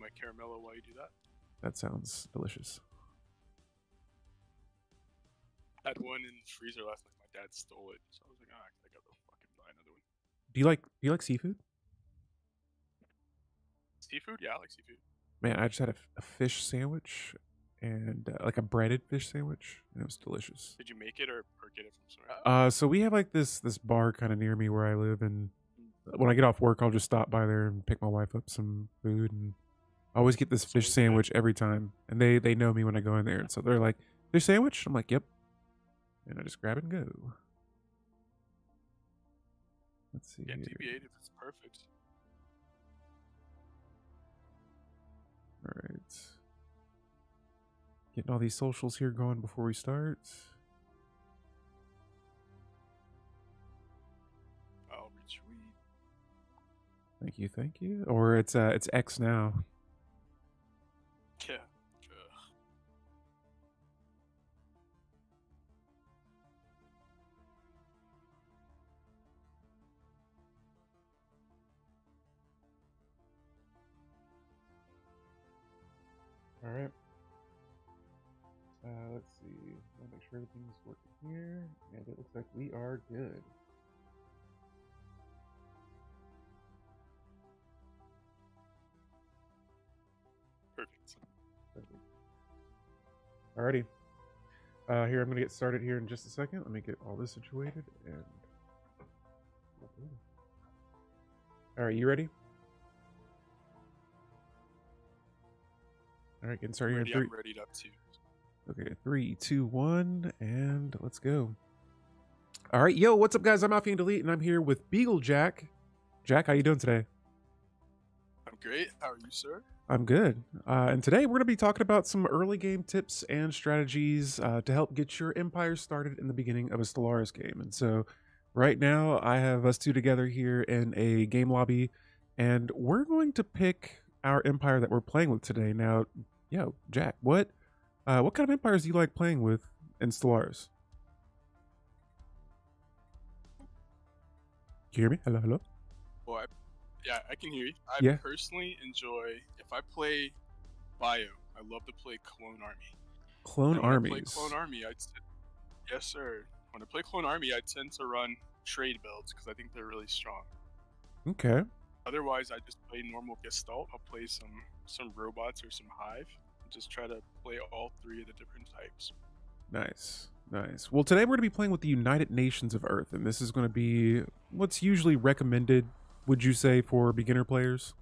my caramello while you do that. That sounds delicious. I had one in the freezer last night. My dad stole it, so I was like, I gotta fucking buy another one. Do you like seafood? Seafood? Yeah, I like seafood. Man, I just had a fish sandwich and like a breaded fish sandwich, and it was delicious. Did you make it or get it from somewhere? So we have like this bar kind of near me where I live, and when I get off work, I'll just stop by there and pick my wife up some food, and I always get this fish sandwich every time, and they know me when I go in there, and so they're like, "Fish sandwich?" I'm like, "Yep," and I just grab it and go. Let's see. Yeah, DB8 if it's perfect. All right. Getting all these socials here going before we start. I'll retweet. Thank you. Or it's X now. Yeah. All right. Let's see. I'll make sure everything's working here, and it looks like we are good. Perfect. Alrighty. Here, I'm gonna get started here in just a second. Let me get all this situated and. All right, you ready? All right, getting started here. I'm ready up to. Okay, 3, 2, 1, and let's go. All right, yo, what's up, guys? I'm Alpha and Delete, and I'm here with BeagleJack. Jack, how you doing today? I'm great. How are you, sir? I'm good. And today we're going to be talking about some early game tips and strategies to help get your empire started in the beginning of a Stellaris game. And so right now I have us two together here in a game lobby, and we're going to pick our empire that we're playing with today. Now, yo, Jack, what kind of empires do you like playing with in Stellaris? Can you hear me? Hello? Well, yeah, I can hear you. Yeah. Personally enjoy, if I play Bio, I love to play Clone Army. Clone Armies. When I play Clone Army, yes, sir. When I play Clone Army, I tend to run trade builds because I think they're really strong. Okay. Otherwise, I just play normal Gestalt. I'll play some robots or some Hive. And just try to play all three of the different types. Nice. Well, today we're going to be playing with the United Nations of Earth, and this is going to be what's usually recommended, would you say, for beginner players?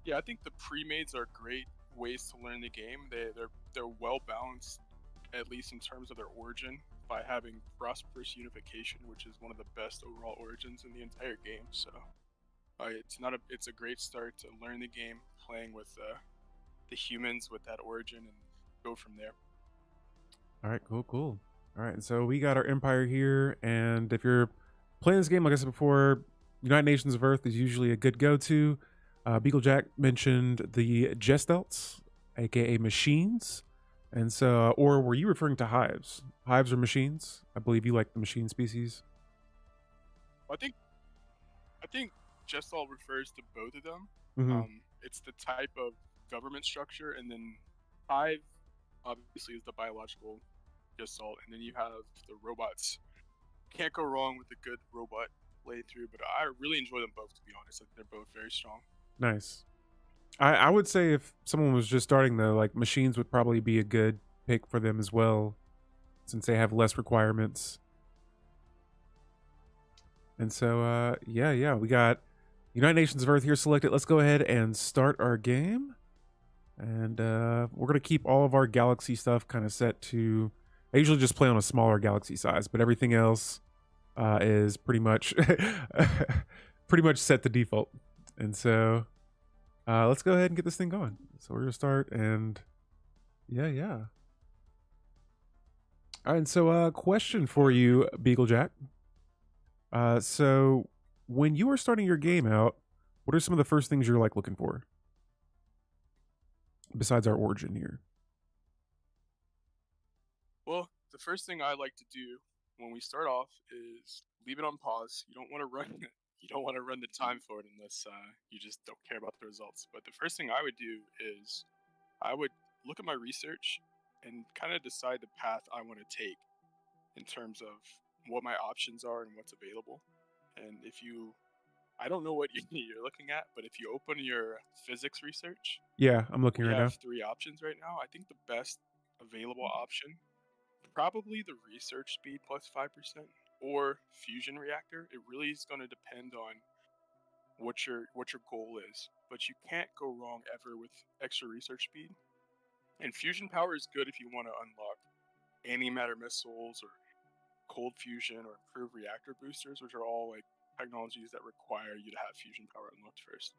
Yeah, I think the pre-mades are great ways to learn the game. They're well balanced, at least in terms of their origin, by having prosperous unification, which is one of the best overall origins in the entire game. So it's a great start to learn the game, playing with the humans with that origin, and go from there. All right, cool. All right, so we got our empire here, and if you're playing this game, like I said before, United Nations of Earth is usually a good go-to. BeagleJack mentioned the Gestalts, aka machines, and so, or were you referring to hives? Hives or machines? I believe you like the machine species. I think Gestalt refers to both of them. Mm-hmm. It's the type of government structure, and then Hive obviously is the biological Gestalt, and then you have the robots. Can't go wrong with a good robot playthrough, but I really enjoy them both, to be honest. They're both very strong. Nice. I would say if someone was just starting though, like machines would probably be a good pick for them as well, since they have less requirements. And so yeah, we got United Nations of Earth here selected. Let's go ahead and start our game. And we're going to keep all of our galaxy stuff kind of set to... I usually just play on a smaller galaxy size, but everything else is pretty much set to default. And so let's go ahead and get this thing going. So we're going to start, and yeah. All right, and so question for you, BeagleJack. So when you are starting your game out, what are some of the first things you're like looking for? Besides our origin here. Well, the first thing I like to do when we start off is leave it on pause. You don't want to run you don't want to run the time for it unless you just don't care about the results. But the first thing I would do is I would look at my research and kind of decide the path I want to take in terms of what my options are and what's available. And I don't know what you're looking at, but if you open your physics research, Yeah, I'm looking we right have now. 3 options right now. I think the best available option, probably the research speed plus 5% or fusion reactor. It really is going to depend on what your goal is, but you can't go wrong ever with extra research speed. And fusion power is good if you want to unlock antimatter missiles or cold fusion or improved reactor boosters, which are all like technologies that require you to have fusion power unlocked first.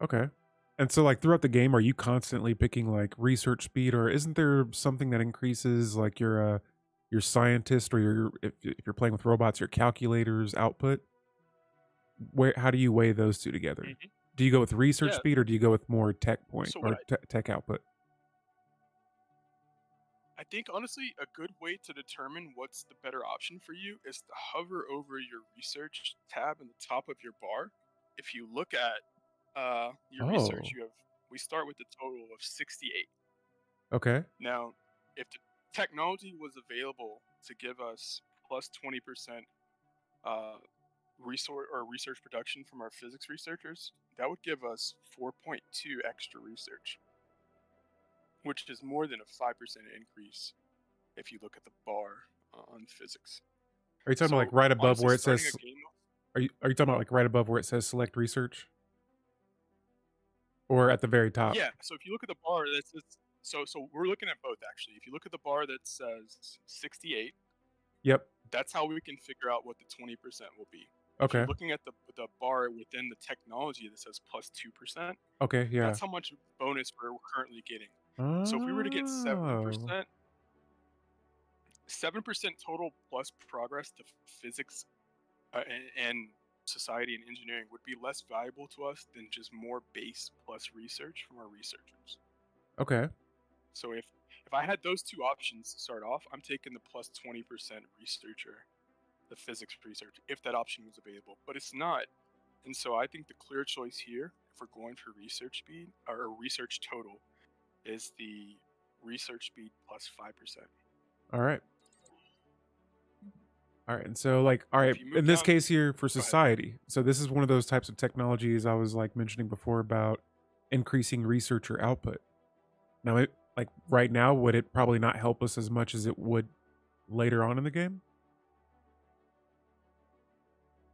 Okay. And so, like, throughout the game, are you constantly picking like research speed, or isn't there something that increases like your scientist or if you're playing with robots, your calculator's output? Where how do you weigh those two together? Hmm. Do you go with research Yeah. speed or do you go with more tech point So or tech output? I think honestly a good way to determine what's the better option for you is to hover over your research tab in the top of your bar. If you look at your research, Oh, we start with a total of 68. okay. Now, if the technology was available to give us plus 20% uh, research production from our physics researchers, that would give us 4.2 extra research, which is more than a 5% increase if you look at the bar on physics. Are you talking about like So right above honestly, where it starting a says? game, Are you talking about like right above where it says select research, or at the very top? yeah. So if you look at the bar, so we're looking at both actually. If you look at the bar that says 68, Yep. that's how we can figure out what the 20% will be. If you're Okay. looking at the bar within the technology that says plus 2%, Okay. Yeah. that's how much bonus we're currently getting. So if we were to get Oh. 7%, 7% total plus progress to physics and society and engineering would be less valuable to us than just more base plus research from our researchers. Okay. So if I had those two options to start off, I'm taking the plus 20% researcher, the physics research, if that option was available. But it's not. And so I think the clear choice here, if we're going for research speed or research total, is the research speed plus 5%. All right. All right. And so, like, all Now, right, if you move in this down, case here for go ahead. society. So this is one of those types of technologies I was like mentioning before about increasing researcher output. Now, it like right now, would it probably not help us as much as it would later on in the game?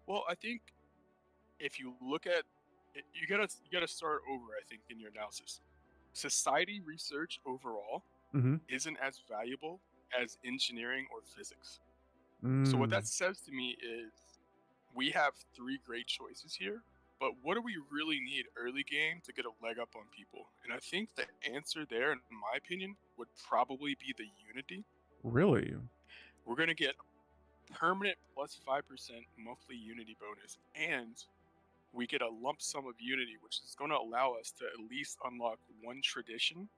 Well, I think if you look at it, you gotta start over. I think in your analysis, society research overall Mm-hmm. isn't as valuable as engineering or physics. So what that Mm. says to me is we have 3 great choices here, but what do we really need early game to get a leg up on people? And I think the answer there, in my opinion, would probably be the Unity. Really? We're gonna get permanent plus 5% monthly Unity bonus, and we get a lump sum of Unity, which is going to allow us to at least unlock one tradition.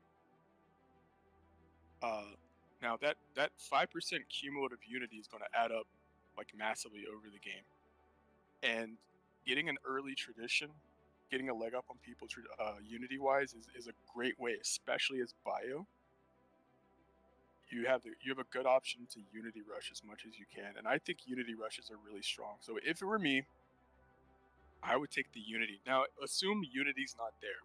Uh, Now that 5% cumulative Unity is going to add up like massively over the game, and getting an early tradition, getting a leg up on people Unity wise is a great way, especially as bio. You have a good option to Unity rush as much as you can, and I think Unity rushes are really strong. So if it were me, I would take the Unity. Now, assume Unity's not there.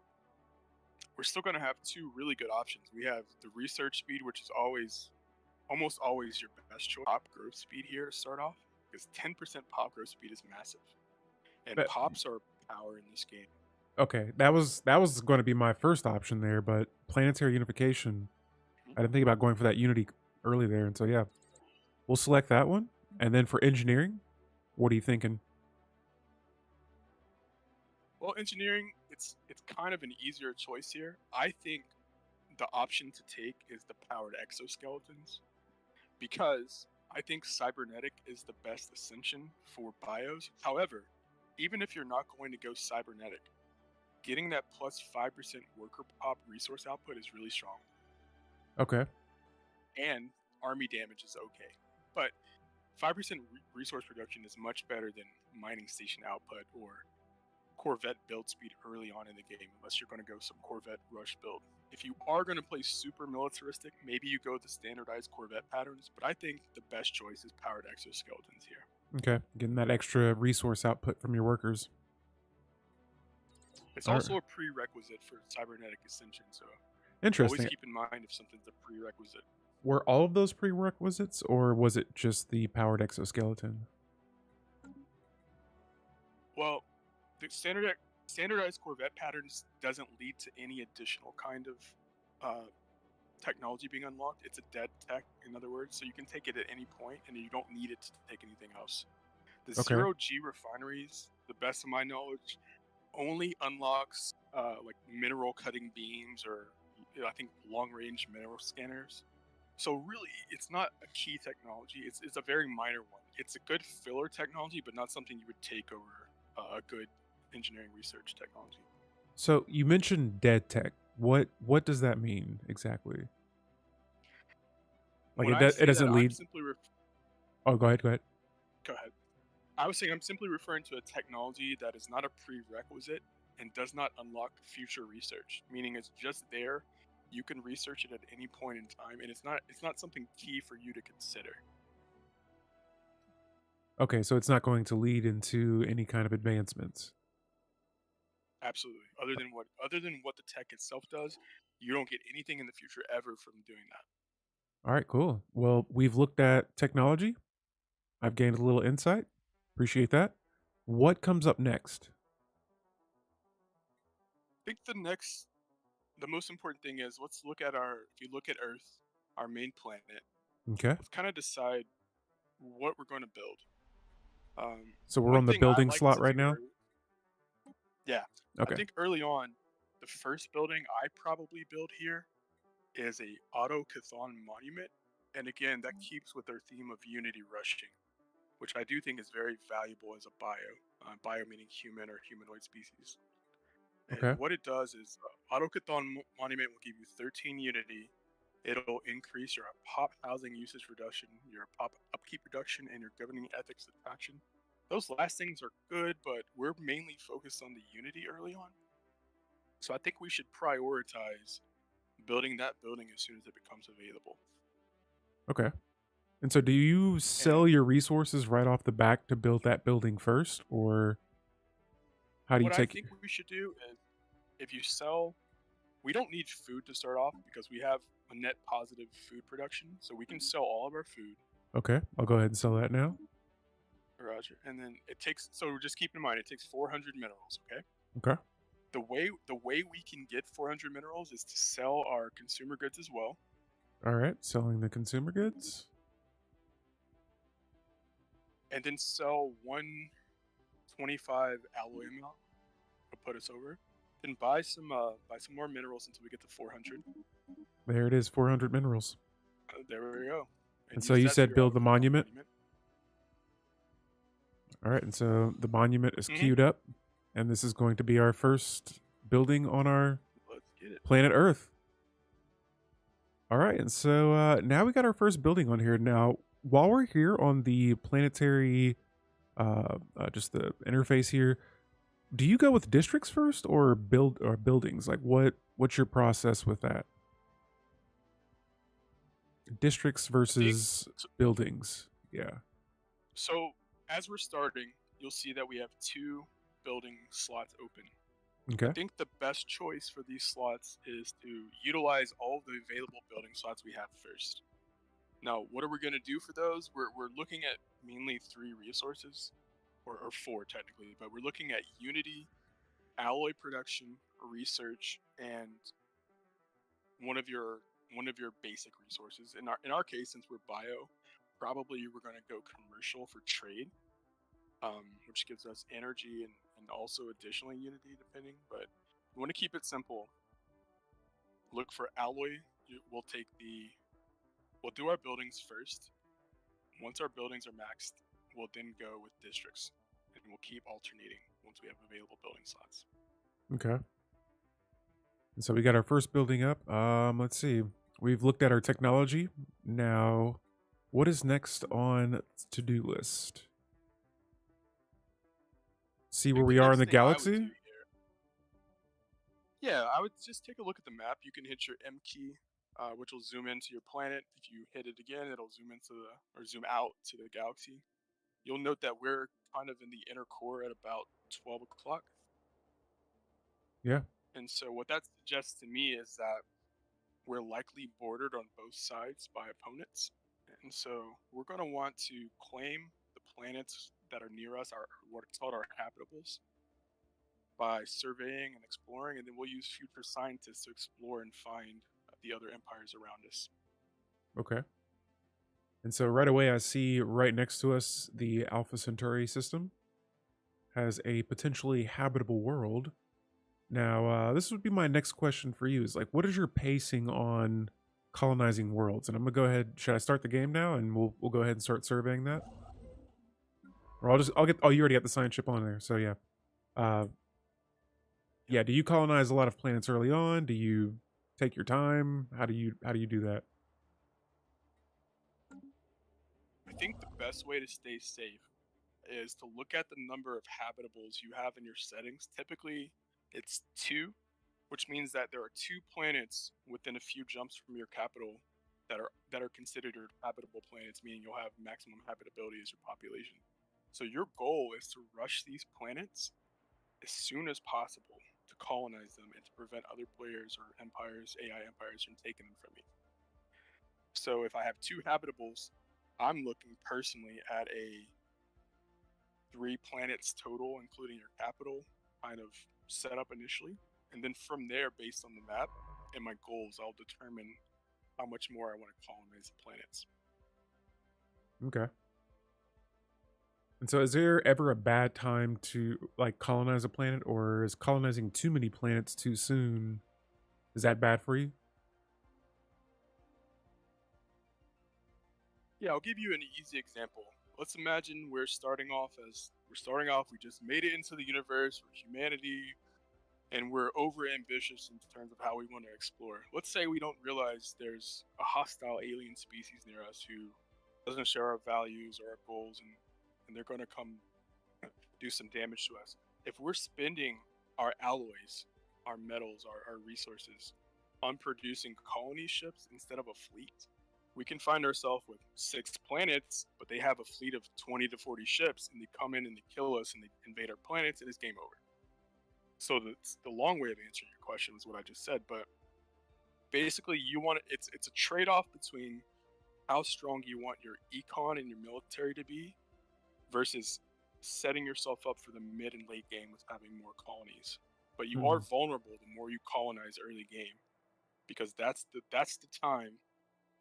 We're still going to have 2 really good options. We have the research speed, which is almost always your best choice. Pop growth speed here to start off, because 10% pop growth speed is massive, and That, pops are power in this game. okay. That was going to be my first option there, but planetary unification. Mhm. I didn't think about going for that Unity early there, and so yeah, we'll select that one. And then for engineering, what are you thinking? Well, engineering, it's kind of an easier choice here. I think the option to take is the powered exoskeletons, because I think cybernetic is the best ascension for bios. However, even if you're not going to go cybernetic, getting that plus 5% worker pop resource output is really strong, Okay. and army damage is okay. But 5% resource production is much better than mining station output or Corvette build speed early on in the game, unless you're going to go some Corvette rush build. If you are going to play super militaristic, maybe you go with the standardized Corvette patterns, but I think the best choice is powered exoskeletons here. Okay, getting that extra resource output from your workers. It's also a prerequisite for cybernetic ascension, so interesting. Always keep in mind if something's a prerequisite. Were all of those prerequisites, or was it just the powered exoskeleton? Well, the standardized Corvette patterns doesn't lead to any additional kind of technology being unlocked. It's a dead tech, in other words, so you can take it at any point, and you don't need it to take anything else. The zero-G refineries, the best of my knowledge, only unlocks like mineral cutting beams or I think long-range mineral scanners. So really, it's not a key technology. It's a very minor one. It's a good filler technology, but not something you would take over a good engineering research technology. So you mentioned dead tech. What does that mean exactly? Like it doesn't lead. Oh, go ahead. Go ahead. I was saying I'm simply referring to a technology that is not a prerequisite and does not unlock future research. Meaning it's just there. You can research it at any point in time, and it's not something key for you to consider. Okay, so it's not going to lead into any kind of advancements. Absolutely. Other than what the tech itself does, you don't get anything in the future ever from doing that. All right, cool. Well, we've looked at technology. I've gained a little insight. Appreciate that. What comes up next? I think the most important thing is if you look at Earth, our main planet. Okay. Let's kind of decide what we're going to build. So we're on the building slot right now? Yeah. Okay. I think early on, the first building I probably build here is a Autochthon monument. And again, that keeps with our theme of unity rushing, which I do think is very valuable as a bio meaning human or humanoid species. Okay. And what it does is Autochthon monument will give you 13 unity. It'll increase your pop housing usage reduction, your pop upkeep reduction, and your governing ethics attraction. Those last things are good, but we're mainly focused on the unity early on. So I think we should prioritize building that building as soon as it becomes available. Okay. And so do you sell your resources right off the back to build that building first, or how do you take it? What I think we should do is, if you sell, we don't need food to start off because we have a net positive food production, so we can sell all of our food. Okay, I'll go ahead and sell that now. Roger. And then so just keep in mind, it takes 400 minerals, okay? Okay. The way we can get 400 minerals is to sell our consumer goods as well. All right, selling the consumer goods. And then sell 125 alloy amount to put us over. Then buy some more minerals until we get to 400. There it is, 400 minerals. There we go. And so you said build the monument? All right, and so the monument is queued up, and this is going to be our first building on our planet Earth. All right, and so now we got our first building on here. Now, while we're here on the planetary, just the interface here, do you go with districts first or buildings? Like what's your process with that? Districts versus buildings. Yeah. So as we're starting, you'll see that we have 2 building slots open. Okay. I think the best choice for these slots is to utilize all the available building slots we have first. Now, what are we going to do for those? We're looking at mainly 3 resources, or 4 technically, but we're looking at unity, alloy production, research, and one of your basic resources. In our case, since we're bio, probably we're going to go commercial for trade, which gives us energy and also additionally unity depending. But we want to keep it simple. Look for alloy. We'll do our buildings first. Once our buildings are maxed, we'll then go with districts, and we'll keep alternating once we have available building slots. Okay. And so we got our first building up. Let's see. We've looked at our technology. Now, what is next on to-do list? See where we are in next the thing I would do galaxy? here, yeah, I would just take a look at the map. You can hit your M key, which will zoom into your planet. If you hit it again, it'll zoom into or zoom out to the galaxy. You'll note that we're kind of in the inner core at about 12 o'clock. Yeah. And so what that suggests to me is that we're likely bordered on both sides by opponents. And so we're going to want to claim the planets that are near us, our what's called our habitables, by surveying and exploring, and then we'll use future scientists to explore and find the other empires around us. Okay. And so right away, I see right next to us the Alpha Centauri system has a potentially habitable world. Now, this would be my next question for you: is like, what is your pacing on colonizing worlds? And I'm gonna go ahead. Should I start the game now, and we'll go ahead and start surveying that, or I'll get. Oh, you already got the science chip on there, so yeah. Yeah. Do you colonize a lot of planets early on? Do you take your time? How do you do that? I think the best way to stay safe is to look at the number of habitables you have in your settings. Typically, it's 2, which means that there are 2 planets within a few jumps from your capital that are considered your habitable planets, meaning you'll have maximum habitability as your population. So your goal is to rush these planets as soon as possible to colonize them and to prevent other players or empires, AI empires, from taking them from you. So if I have 2 habitables, I'm looking personally at a 3 planets total, including your capital, kind of set up initially. And then from there, based on the map and my goals, I'll determine how much more I want to colonize the planets. Okay. And so, is there ever a bad time to like colonize a planet, or is colonizing too many planets too soon? Is that bad for you? Yeah, I'll give you an easy example. Let's imagine we just made it into the universe, we're humanity, and we're over ambitious in terms of how we want to explore. Let's say we don't realize there's a hostile alien species near us who doesn't share our values or our goals, and they're going to come do some damage to us. If we're spending our alloys, our metals, our resources on producing colony ships instead of a fleet, we can find ourselves with 6 planets, but they have a fleet of 20 to 40 ships, and they come in and they kill us and they invade our planets, and it's game over. So the long way of answering your question is what I just said, but basically it's a trade-off between how strong you want your econ and your military to be versus setting yourself up for the mid and late game with having more colonies. But you are vulnerable the more you colonize early game, because that's the time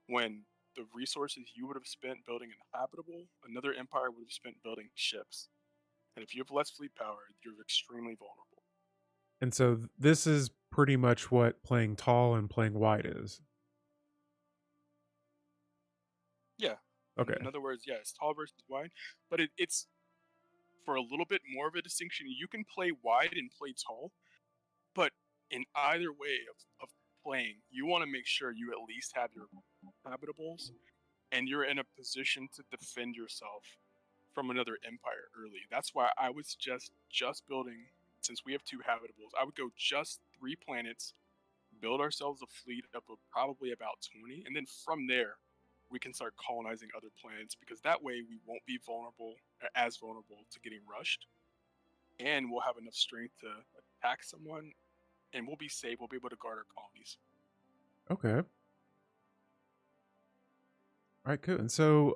when the resources you would have spent building an habitable, another empire would have spent building ships. And if you have less fleet power, you're extremely vulnerable. And so, this is pretty much what playing tall and playing wide is. Yeah. Okay. In other words, yeah, it's tall versus wide, but it's for a little bit more of a distinction. You can play wide and play tall, but in either way of playing, you want to make sure you at least have your habitables and you're in a position to defend yourself from another empire early. That's why I would suggest just building, since we have 2 habitables, I would go just 3 planets, build ourselves a fleet of probably about 20, and then from there, we can start colonizing other planets, because that way we won't be as vulnerable to getting rushed, and we'll have enough strength to attack someone, and we'll be safe. We'll be able to guard our colonies. Okay. All right, good. And so,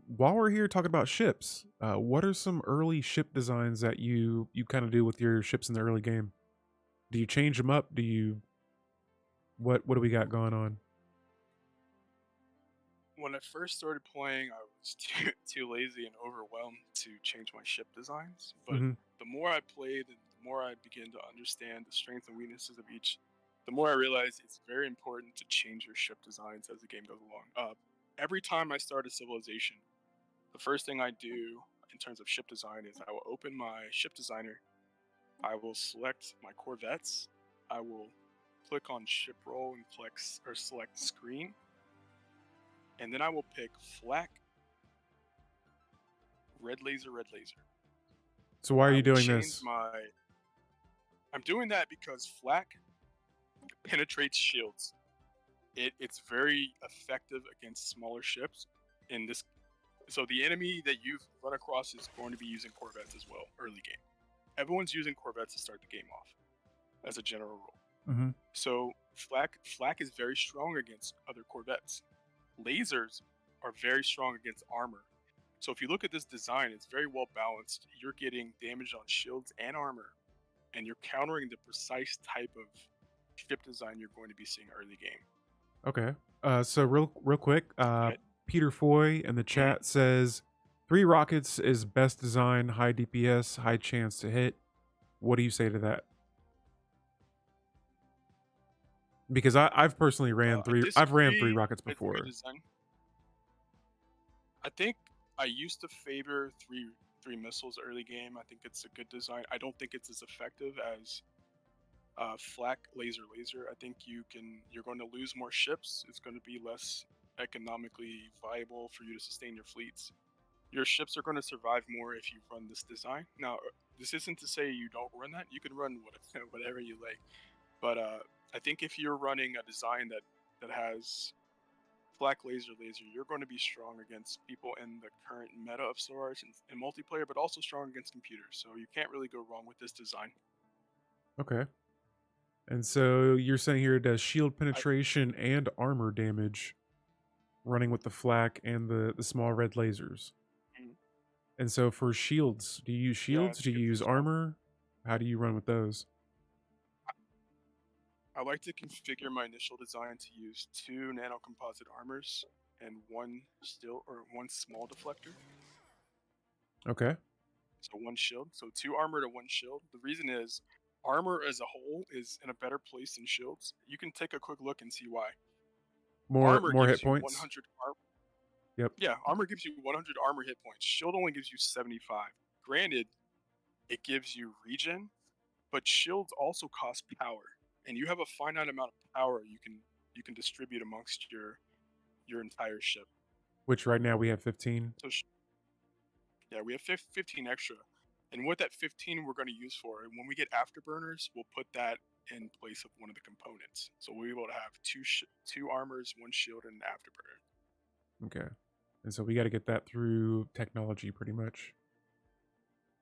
while we're here talking about ships, what are some early ship designs that you kind of do with your ships in the early game? Do you change them up? What do we got going on? When I first started playing, I was too lazy and overwhelmed to change my ship designs. But Mm-hmm. the more I played and the more I began to understand the strengths and weaknesses of each, the more I realized it's very important to change your ship designs as the game goes along. Every time I start a civilization, the first thing I do in terms of ship design is I will open my ship designer. I will select my corvettes. I will click on ship roll and select screen. And then I will pick flak, red laser, red laser. So why are I you will doing change this? my. I'm doing that because flak penetrates shields. It's very effective against smaller ships. In this, so the enemy that you've run across is going to be using corvettes as well early game. Everyone's using corvettes to start the game off, as a general rule. Mm-hmm. So flak is very strong against other corvettes. Lasers are very strong against armor. So if you look at this design, it's very well balanced. You're getting damage on shields and armor, and you're countering the precise type of ship design you're going to be seeing early game. Okay. So real quick, Okay. Peter Foy in the chat says 3 rockets is best design, high DPS, high chance to hit. What do you say to that? Because I've personally ran I 3. I've ran 3 disagree rockets with your before. design. I think I used to favor three missiles early game. I think it's a good design. I don't think it's as effective as flak laser. I think you're going to lose more ships. It's going to be less economically viable for you to sustain your fleets. Your ships are going to survive more if you run this design. Now, this isn't to say you don't run that. You can run whatever you like. But I think if you're running a design that has flak laser, you're going to be strong against people in the current meta of Stellaris and multiplayer, but also strong against computers. So you can't really go wrong with this design. Okay. And so you're saying here it does shield penetration and armor damage running with the flak and the small red lasers. And so for shields, do you use shields? Do you use armor? How do you run with those? I like to configure my initial design to use 2 nano composite armors and one small deflector. Okay. So 1 shield. So 2 armor to 1 shield. The reason is armor as a whole is in a better place than shields. You can take a quick look and see why. More hit you points. 100 armor. Yep. Yeah, armor gives you 100 armor hit points. Shield only gives you 75. Granted, it gives you regen, but shields also cost power, and you have a finite amount of power you can distribute amongst your entire ship. Which right now we have 15. So yeah, we have 15 extra, and what that 15 we're going to use for, and when we get afterburners, we'll put that in place of one of the components. So we'll be able to have 2 armors, 1 shield, and an afterburner. Okay. And so we got to get that through technology pretty much.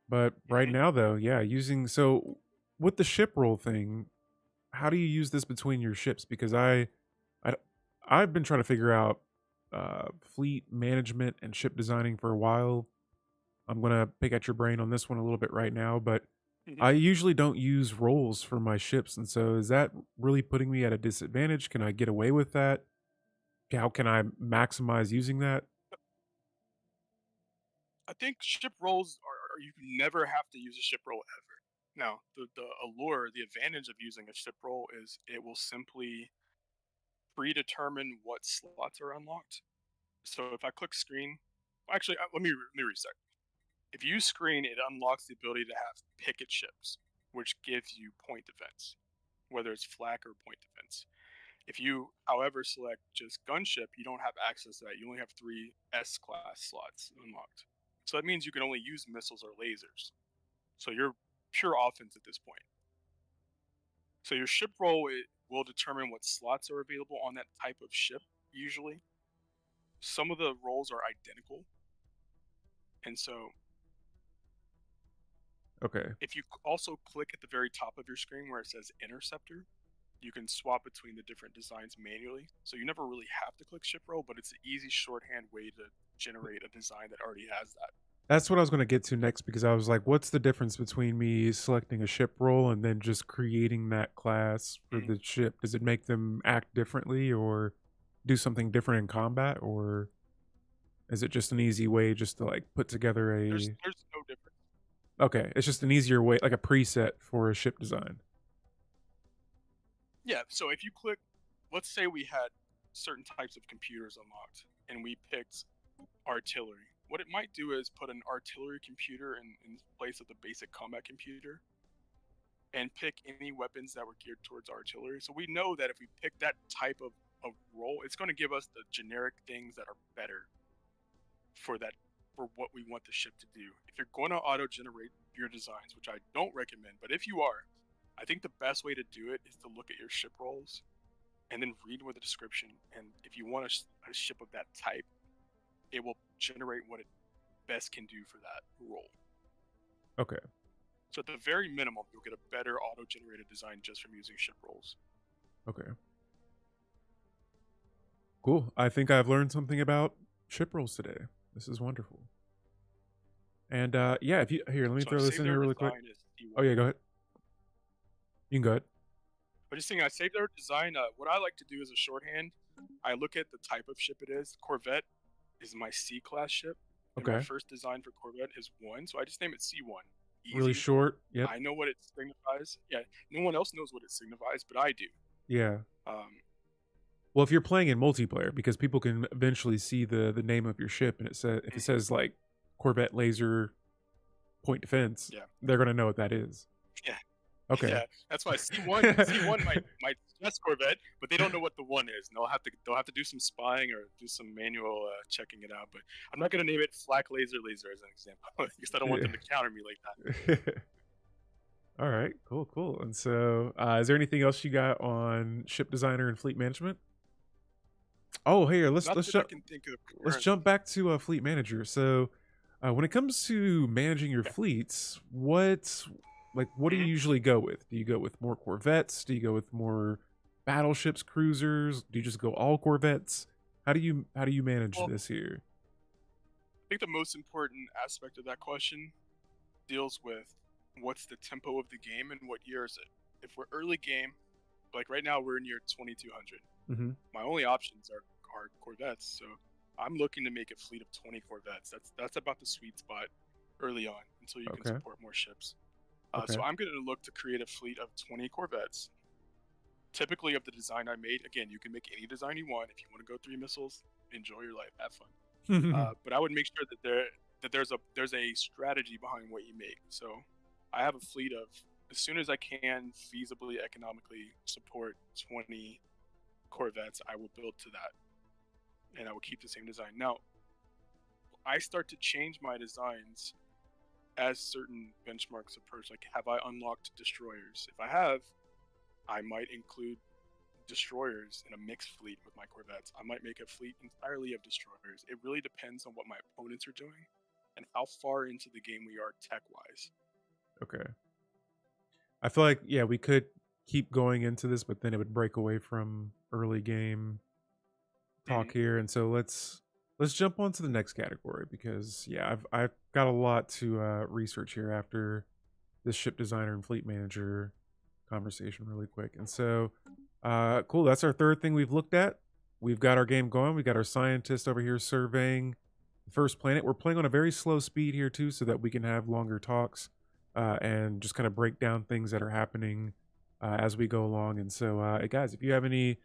But right now though, yeah, so with the ship roll thing, how do you use this between your ships? Because I've been trying to figure out fleet management and ship designing for a while. I'm going to pick at your brain on this one a little bit right now, but I usually don't use rolls for my ships. And so is that really putting me at a disadvantage? Can I get away with that? How can I maximize using that? I think ship rolls you never have to use a ship roll ever. Now, the allure, the advantage of using a ship roll is it will simply predetermine what slots are unlocked. So if I click screen, actually, let me reset. If you screen, it unlocks the ability to have picket ships, which gives you point defense, whether it's flak or point defense. If you, however, select just gunship, you don't have access to that. You only have 3 S-class slots unlocked. So that means you can only use missiles or lasers. So you're pure offense at this point. So your ship roll will determine what slots are available on that type of ship, usually. Some of the roles are identical. And so Okay. if you also click at the very top of your screen where it says Interceptor, you can swap between the different designs manually. So you never really have to click ship roll, but it's an easy shorthand way to generate a design that already has that. That's what I was going to get to next, because I was like, what's the difference between me selecting a ship roll and then just creating that class for the ship? Does it make them act differently or do something different in combat, or is it just an easy way just to like put together a... There's no difference. Okay, it's just an easier way, like a preset for a ship design. Yeah, so if you click, let's say we had certain types of computers unlocked and we picked artillery. What it might do is put an artillery computer in place of the basic combat computer and pick any weapons that were geared towards artillery. So we know that if we pick that type of role, it's going to give us the generic things that are better for that for what we want the ship to do. If you're going to auto-generate your designs, which I don't recommend, but if you are, I think the best way to do it is to look at your ship roles and then read with the description. And if you want a ship of that type, it will generate what it best can do for that role. Okay. So at the very minimum, you'll get a better auto-generated design just from using ship roles. Okay. Cool. I think I've learned something about ship roles today. This is wonderful. And yeah, if you let me throw this in here really quick. Oh yeah, go ahead. You can go ahead. But just saying, I saved our design. What I like to do as a shorthand, I look at the type of ship it is. Corvette is my C-class ship. And Okay. my first design for Corvette is 1, so I just name it C1. Easy. Really short. Yep. I know what it signifies. Yeah, no one else knows what it signifies, but I do. Yeah. Well, if you're playing in multiplayer, because people can eventually see the name of your ship, and if it says like Corvette Laser Point Defense, yeah, they're gonna know what that is. Yeah. Okay. Yeah, that's why C1 might suggest Corvette, but they don't know what the 1 is, and they'll have to do some spying or do some manual checking it out. But I'm not gonna name it Flak Laser as an example, because I don't want them to counter me like that. All right, cool. And so, is there anything else you got on ship designer and fleet management? Oh, hey, let's jump back to fleet manager. So, when it comes to managing your fleets, what do you usually go with? Do you go with more Corvettes? Do you go with more battleships, cruisers? Do you just go all Corvettes? How do you manage this here? I think the most important aspect of that question deals with what's the tempo of the game and what year is it. If we're early game, like right now we're in year 2200. Mm-hmm. My only options are Corvettes, so I'm looking to make a fleet of 20 Corvettes. That's about the sweet spot early on until you can support more ships. So I'm going to look to create a fleet of 20 Corvettes, typically of the design I made. Again, you can make any design you want. If you want to go 3 missiles, enjoy your life, have fun. But I would make sure that there's a strategy behind what you make. So I have a fleet of, as soon as I can feasibly economically support 20 Corvettes, I will build to that, and I will keep the same design. Now, I start to change my designs as certain benchmarks approach. Like, have I unlocked destroyers? If I have, I might include destroyers in a mixed fleet with my Corvettes. I might make a fleet entirely of destroyers. It really depends on what my opponents are doing and how far into the game we are tech-wise. Okay. I feel like, yeah, we could keep going into this, but then it would break away from early game talk here. And so let's jump on to the next category, because yeah, I've got a lot to research here after this ship designer and fleet manager conversation really quick. And so cool, that's our third thing we've looked at. We've got our game going. We got our scientist over here surveying the first planet. We're playing on a very slow speed here too, so that we can have longer talks and just kind of break down things that are happening as we go along. And so guys, if you have any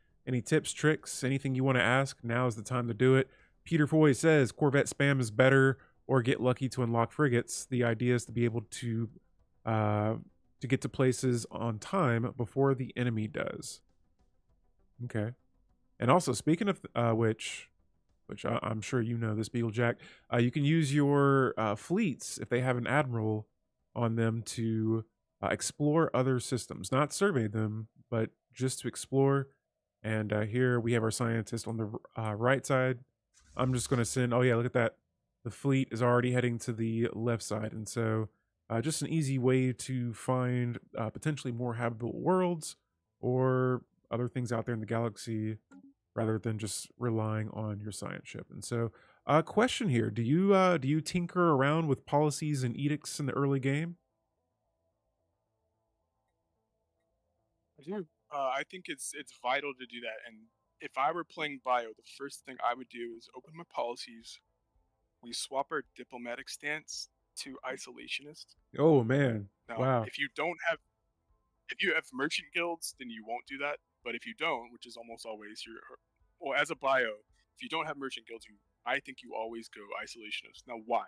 tips, tricks, anything you want to ask, now is the time to do it. Peter Foy says Corvette spam is better, or get lucky to unlock frigates. The idea is to be able to get to places on time before the enemy does. Okay. And also, speaking of which I'm sure you know this, BeagleJack, you can use your fleets, if they have an admiral on them, to explore other systems. Not survey them, but just to explore. And here we have our scientist on the right side. I'm just going to send, oh yeah, look at that. The fleet is already heading to the left side. And so just an easy way to find potentially more habitable worlds or other things out there in the galaxy, rather than just relying on your science ship. And so question here, do you tinker around with policies and edicts in the early game? I do. I think it's vital to do that. And if I were playing bio, the first thing I would do is open my policies. We swap our diplomatic stance to isolationist. Oh man! Now, wow. if you have merchant guilds, then you won't do that. But if you don't, which is almost always as a bio, if you don't have merchant guilds, I think you always go isolationist. Now, why?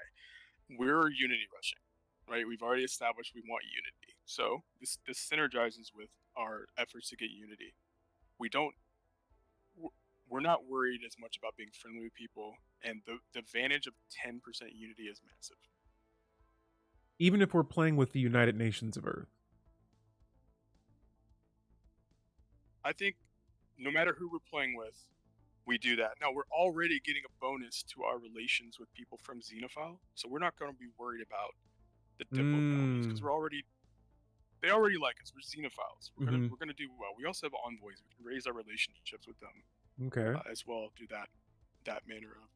We're unity rushing, right? We've already established we want unity. So this synergizes with our efforts to get unity. we're not worried as much about being friendly with people, and the advantage of 10% unity is massive. Even if we're playing with the United Nations of Earth. I think no matter who we're playing with, we do that. Now, we're already getting a bonus to our relations with people from Xenophile, so we're not going to be worried about the diplo bounties because they already like us. We're Xenophiles. We're gonna do well. We also have envoys. We can raise our relationships with them as well. Do that manner of.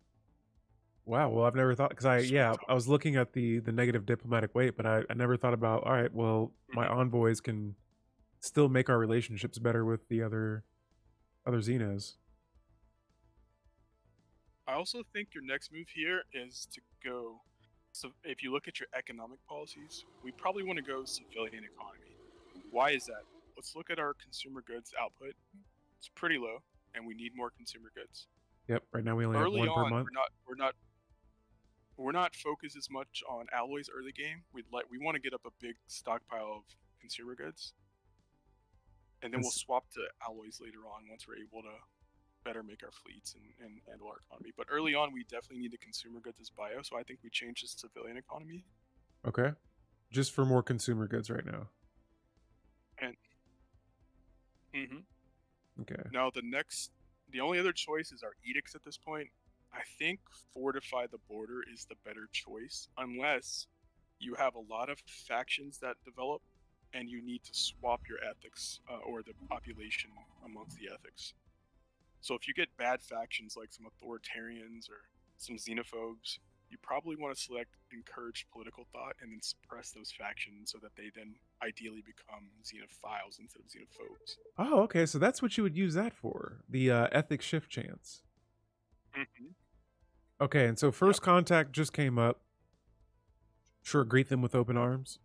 Wow. Well, I've never thought, because I was looking at the negative diplomatic weight, but I never thought about, all right, well, my envoys can still make our relationships better with the other Xenos. I also think your next move here is to go. So if you look at your economic policies, we probably want to go civilian economy. Why is that? Let's look at our consumer goods output. It's pretty low, and we need more consumer goods. Yep. Right now we only have one per month. We're not focused as much on alloys early game. We want to get up a big stockpile of consumer goods, and then we'll swap to alloys later on once we're able to better make our fleets and handle our economy. But early on, we definitely need the consumer goods as bio, so I think we change this to civilian economy. Okay. Just for more consumer goods right now. And Okay. Now the only other choice is our edicts at this point. I think fortify the border is the better choice, unless you have a lot of factions that develop and you need to swap your ethics or the population amongst the ethics. So if you get bad factions like some authoritarians or some xenophobes, you probably want to select encourage political thought and then suppress those factions so that they then ideally become xenophiles instead of xenophobes. Oh, okay. So that's what you would use that for, the ethics shift chance. Okay, and so first contact just came up. Sure, greet them with open arms.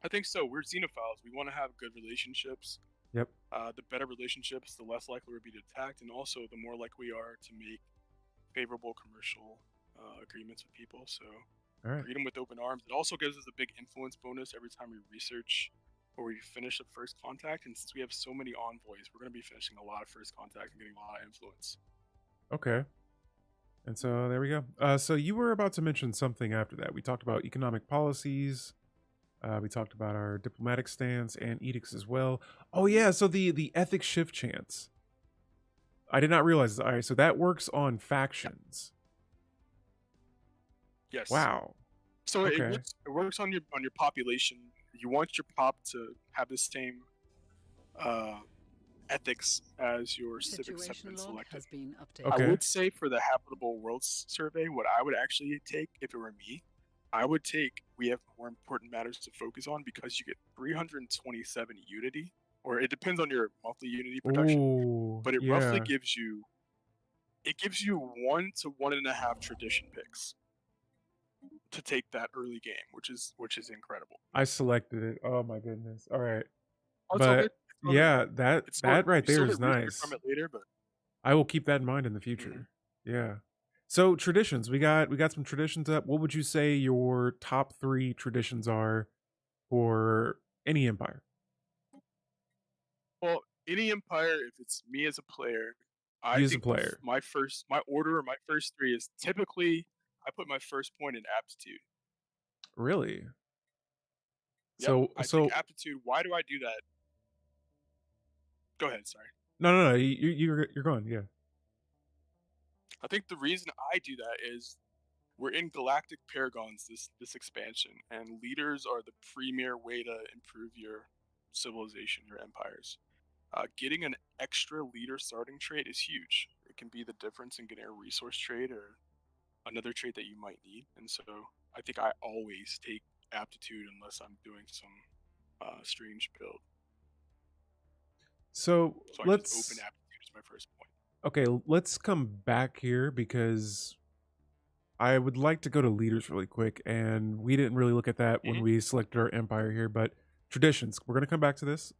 I think so. We're xenophiles. We want to have good relationships. Yep. The better relationships, the less likely we'll be attacked, and also the more likely we are to make favorable commercial agreements with people. So greet them with open arms. It also gives us a big influence bonus every time we research or we finish a first contact. And since we have so many envoys, we're going to be finishing a lot of first contact and getting a lot of influence. Okay. And so there we go. So you were about to mention something after that. We talked about economic policies. We talked about our diplomatic stance and edicts as well. Oh yeah, so the ethics shift chance. I did not realize this. All right, so that works on factions. Yes. Wow. So it works on your population. You want your pop to have the same ethics as your civics have been selected. Okay. I would say for the habitable worlds survey, what I would actually take if it were me, I would take we have more important matters to focus on because you get 327 unity, or it depends on your monthly unity production, but it roughly gives you 1 to 1.5 tradition picks to take that early game, which is incredible. I selected it. Oh my goodness. All right. Oh, but yeah, that right there is nice. From it later, but I will keep that in mind in the future. Yeah. So traditions, we got some traditions up. What would you say your top 3 traditions are for any empire? Well, any empire, if it's me as a player, my first 3 is typically I put my first point in aptitude. Really? Yep, I think aptitude. Why do I do that? Go ahead. Sorry. No. You're going. Yeah. I think the reason I do that is we're in Galactic Paragons this expansion, and leaders are the premier way to improve your civilization, your empires. Getting an extra leader starting trait is huge. It can be the difference in getting a resource trait or another trait that you might need. And so I think I always take aptitude unless I'm doing some strange build. So let's just open aptitude as my first point. Okay, let's come back here because I would like to go to leaders really quick, and we didn't really look at that when we selected our empire here, but traditions, we're going to come back to this.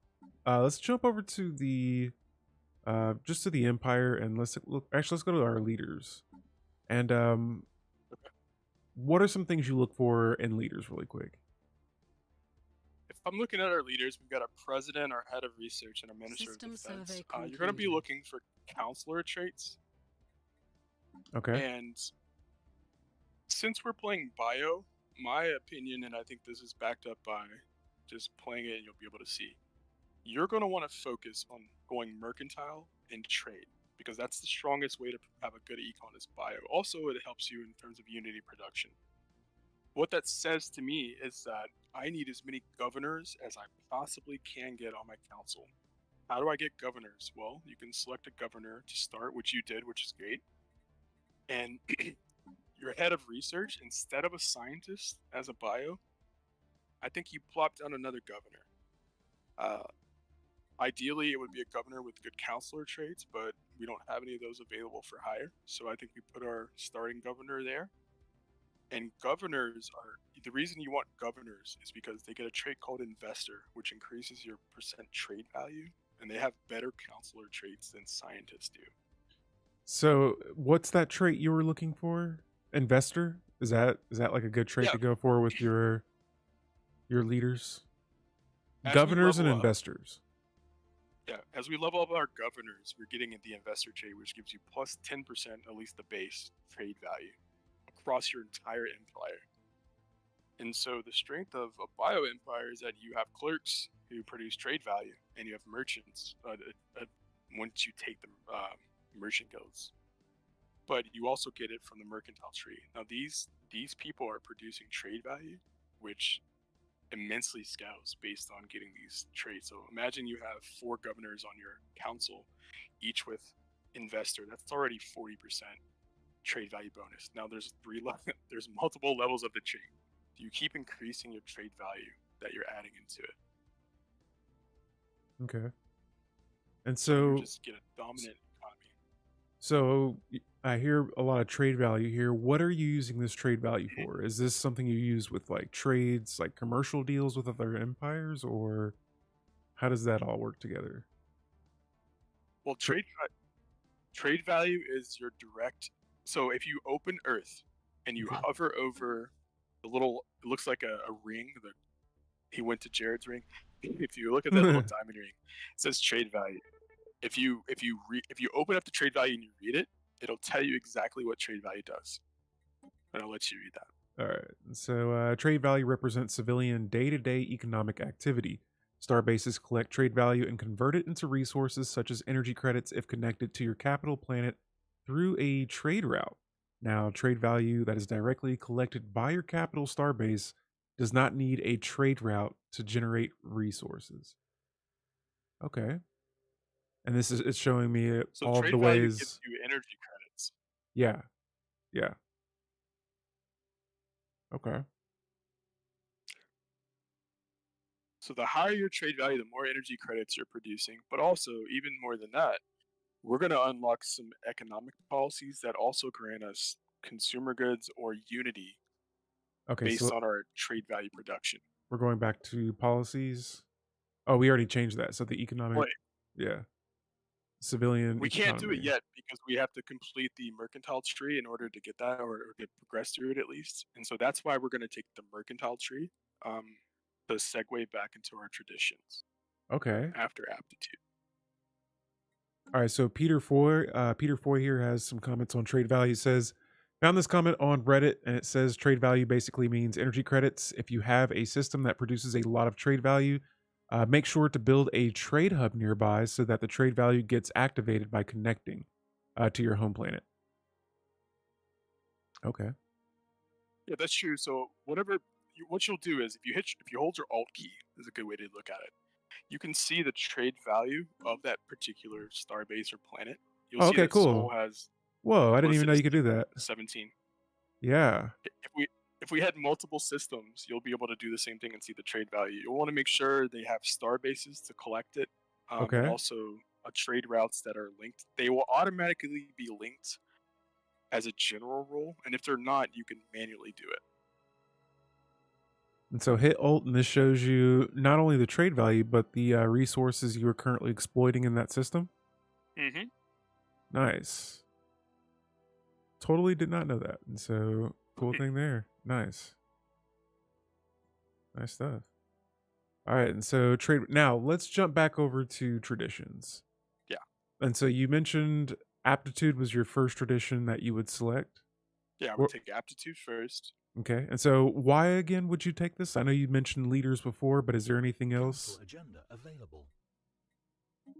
Let's jump over to the just to the empire, and let's go to our leaders. And what are some things you look for in leaders really quick? If I'm looking at our leaders. We've got a president, our head of research, and a minister of System defense. survey You're going to be concluded. looking for counselor traits. Okay. And since we're playing bio, my opinion, and I think this is backed up by just playing it and you'll be able to see, you're going to want to focus on going mercantile and trade, because that's the strongest way to have a good econ is bio. Also, it helps you in terms of unity production. What that says to me is that I need as many governors as I possibly can get on my council. How do I get governors? Well, you can select a governor to start, which you did, which is great. And your head of research, instead of a scientist as a bio, I think you plop down another governor. Ideally, it would be a governor with good counselor traits, but we don't have any of those available for hire. So I think we put our starting governor there. And governors are, the reason you want governors is because they get a trait called investor, which increases your percent trade value, and they have better counselor traits than scientists do. So what's that trait you were looking for? Investor? Is that like a good trait to go for with your leaders? Governors and investors. Yeah, as we level up our governors, we're getting the investor trade, which gives you plus 10%, at least the base trade value, across your entire empire. And so the strength of a bio empire is that you have clerks who produce trade value, and you have merchants once you take the merchant guilds. But you also get it from the mercantile tree. Now these people are producing trade value, which immensely scales based on getting these traits. So imagine you have 4 governors on your council, each with investor. That's already 40% trade value bonus. Now there's there's multiple levels of the chain. You keep increasing your trade value that you're adding into it. Okay. And so you just get a dominant economy. So I hear a lot of trade value here. What are you using this trade value for? Is this something you use with like trades, like commercial deals with other empires, or how does that all work together? Well, trade value is your direct. So if you open Earth and you hover over the little, it looks like a ring that he went to Jared's ring. If you look at that little diamond ring, it says trade value. If you open up the trade value and you read it, it'll tell you exactly what trade value does. And I'll let you read that. All right. So trade value represents civilian day-to-day economic activity. Star bases collect trade value and convert it into resources such as energy credits if connected to your capital planet through a trade route. Now, trade value that is directly collected by your capital star base does not need a trade route to generate resources. Okay. And this is, it's showing me So all of trade the value ways. gives you energy credits. Yeah. Yeah. Okay. So the higher your trade value, the more energy credits you're producing. But also, even more than that, we're going to unlock some economic policies that also grant us consumer goods or unity based on our trade value production. We're going back to policies. Oh, we already changed that. So the economic, civilian. We can't do it yet because we have to complete the mercantile tree in order to get that, or to progress through it at least. And so that's why we're going to take the mercantile tree to segue back into our traditions. Okay. After aptitude. All right. So Peter Foy here has some comments on trade value. Says, found this comment on Reddit, and it says trade value basically means energy credits. If you have a system that produces a lot of trade value, make sure to build a trade hub nearby so that the trade value gets activated by connecting to your home planet. Okay. Yeah, that's true. So what you'll do is if you hold your Alt key, is a good way to look at it. You can see the trade value of that particular starbase or planet. You'll see that cool. Sol has. Whoa, I didn't even know you could do that. 17. Yeah. If we had multiple systems, you'll be able to do the same thing and see the trade value. You'll want to make sure they have star bases to collect it. And also trade routes that are linked. They will automatically be linked as a general rule. And if they're not, you can manually do it. And so hit Alt, and this shows you not only the trade value, but the resources you are currently exploiting in that system. Mm-hmm. Nice. Totally did not know that. And so, cool thing there. Nice. Nice stuff. All right, and so trade now. Let's jump back over to traditions. Yeah, And so you mentioned aptitude was your first tradition that you would select. yeah. I would Wha- take aptitude first. Okay, and so why again would you take this? I know you mentioned leaders before, but is there anything Council else? agenda available.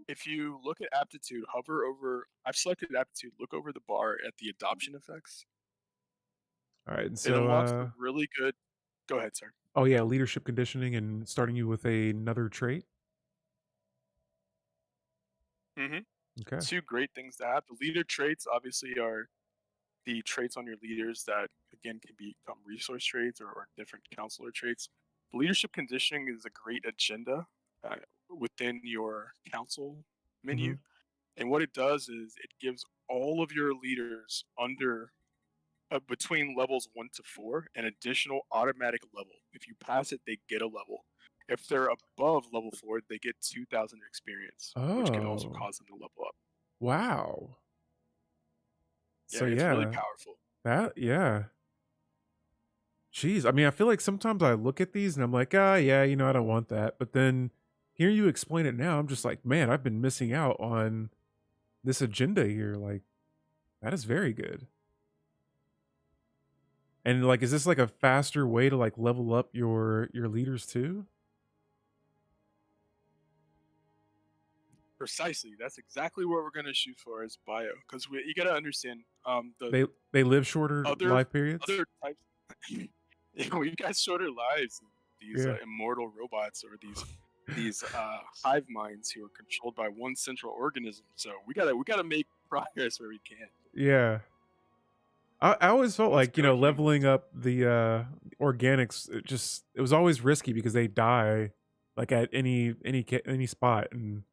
If you look at aptitude, hover over. I've selected aptitude. Look over the bar at the adoption effects. All right, and It so unlocks a really good. Go ahead, sir. oh yeah, leadership conditioning and starting you with another trait. hmm Okay. Two great things to have. The leader traits obviously are the traits on your leaders that again can become resource traits or different counselor traits. Leadership conditioning is a great agenda uh, within your council Mm-hmm. menu, and what it does is it gives all of your leaders under between levels 1 to 4 an additional automatic level. If you pass it, they get a level. If they're above level 4, they get 2,000 experience, which can also Oh, cause them to level up. wow. Yeah, So it's really yeah, powerful. that yeah. Jeez, I mean, I feel like sometimes I look at these and I'm like, ah, yeah, I don't want that. But then hear you explain it now, I'm just like, man, I've been missing out on this agenda here. Like, that is very good. And like, is this like a faster way to like level up your leaders too? Precisely. That's exactly what we're gonna shoot for as bio, because you gotta understand the They live shorter other life periods. other types. You got shorter lives. These Yeah. immortal robots or these hive minds who are controlled by one central organism. So we gotta make progress where we can. Yeah. I always felt Let's like, go leveling humans. up the organics, it was always risky because they die like at any spot, and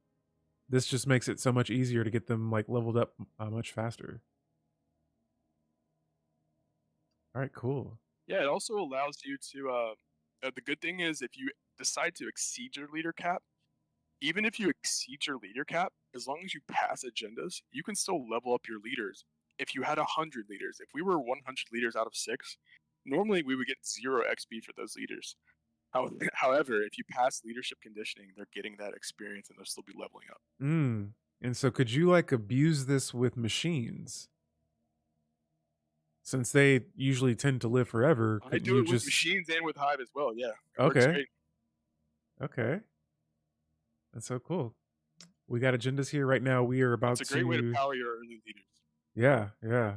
this just makes it so much easier to get them like leveled up much faster. All right, cool. Yeah, it also allows you to. The good thing is if you decide to exceed your leader cap, even if you exceed your leader cap, as long as you pass agendas, you can still level up your leaders. If you had 100 leaders, if we were 100 leaders out of 6, normally we would get 0 XP for those leaders. However, if you pass leadership conditioning, they're getting that experience and they'll still be leveling up. Mm. And so could you like abuse this with machines? Since they usually tend to live forever, I couldn't do you it with just machines and with Hive as well. Yeah, it works Okay. great. Okay. That's so cool. We got agendas here right now. We are It's about a great way to to power your early leaders. Yeah, yeah.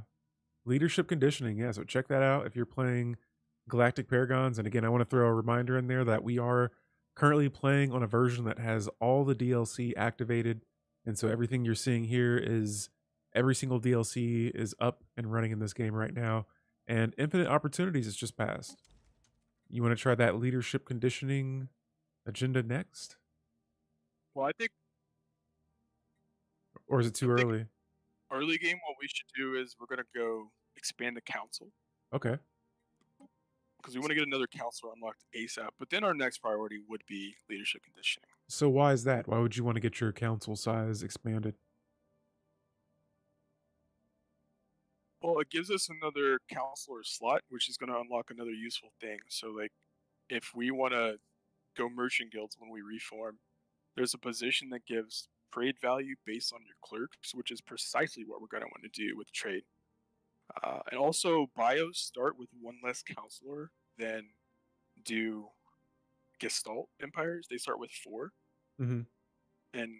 Leadership conditioning, yeah. So check that out if you're playing Galactic Paragons. And again, I want to throw a reminder in there that we are currently playing on a version that has all the DLC activated. And so everything you're seeing here is every single DLC is up and running in this game right now. And Infinite Opportunities is just passed. You want to try that leadership conditioning agenda next? Well, Or is it I too think early? early game, what we should do is we're gonna go expand the council Okay. because we want to get another counselor unlocked ASAP. But then our next priority would be leadership conditioning. So why is that? Why would you want to get your council size expanded? Well, it gives us another counselor slot, which is going to unlock another useful thing. So, like, if we want to go merchant guilds when we reform, there's a position that gives trade value based on your clerks, which is precisely what we're going to want to do with trade. And also, bios start with one less counselor than do Gestalt empires. They start with 4, Mm-hmm. and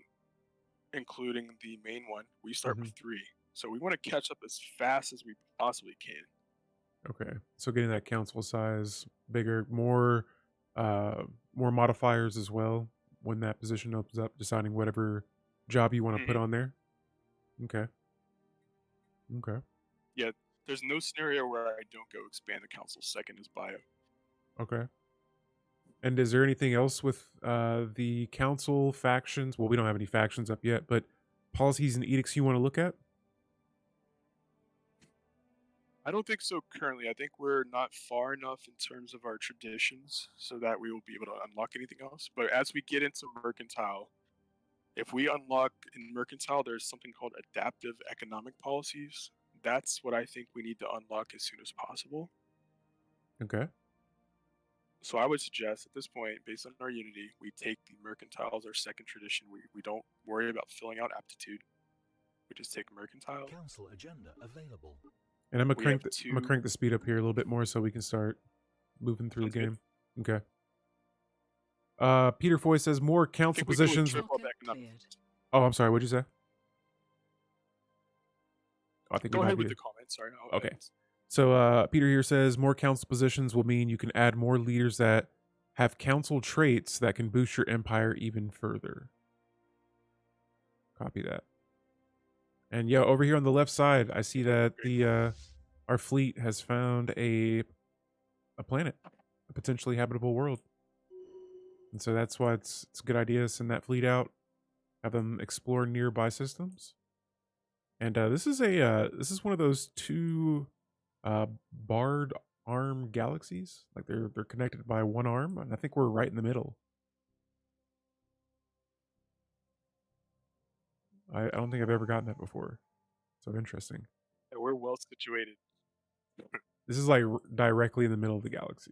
including the main one, we start Mm-hmm. with 3. So we want to catch up as fast as we possibly can. Okay. So getting that council size bigger, uh more modifiers as well when that position opens up, deciding whatever job you want to put Mm-hmm. on there. Okay. Okay. Yeah, there's no scenario where I don't go expand the council second as bio. Okay. And is there anything else with the council factions? Well, we don't have any factions up yet, but policies and edicts you want to look at? I don't think so currently. I think we're not far enough in terms of our traditions so that we will be able to unlock anything else. But as we get into mercantile, if we unlock in mercantile, there's something called adaptive economic policies. That's what I think we need to unlock as soon as possible. Okay. So I would suggest at this point, based on our Unity, we take the Mercantile as our second tradition. We don't worry about filling out Aptitude. We just take Mercantile. Council agenda available. And I'm gonna We have crank the speed up here a little bit more so we can start moving through the Sounds game. good. Okay. Peter Foy says more I council think we can positions. triple Okay, back up. cleared. Oh, I'm sorry. What'd you say? I think we Go might ahead be. with the comments. Sorry. I'll Okay. add. So Peter here says more council positions will mean you can add more leaders that have council traits that can boost your empire even further. Copy that. And yeah, over here on the left side, I see that the our fleet has found a planet, a potentially habitable world. And so that's why it's a good idea to send that fleet out, have them explore nearby systems. And this is one of those two barred arm galaxies. Like they're connected by one arm, and I think we're right in the middle. I don't think I've ever gotten that before. So interesting. Yeah, we're well situated. This is like directly in the middle of the galaxy.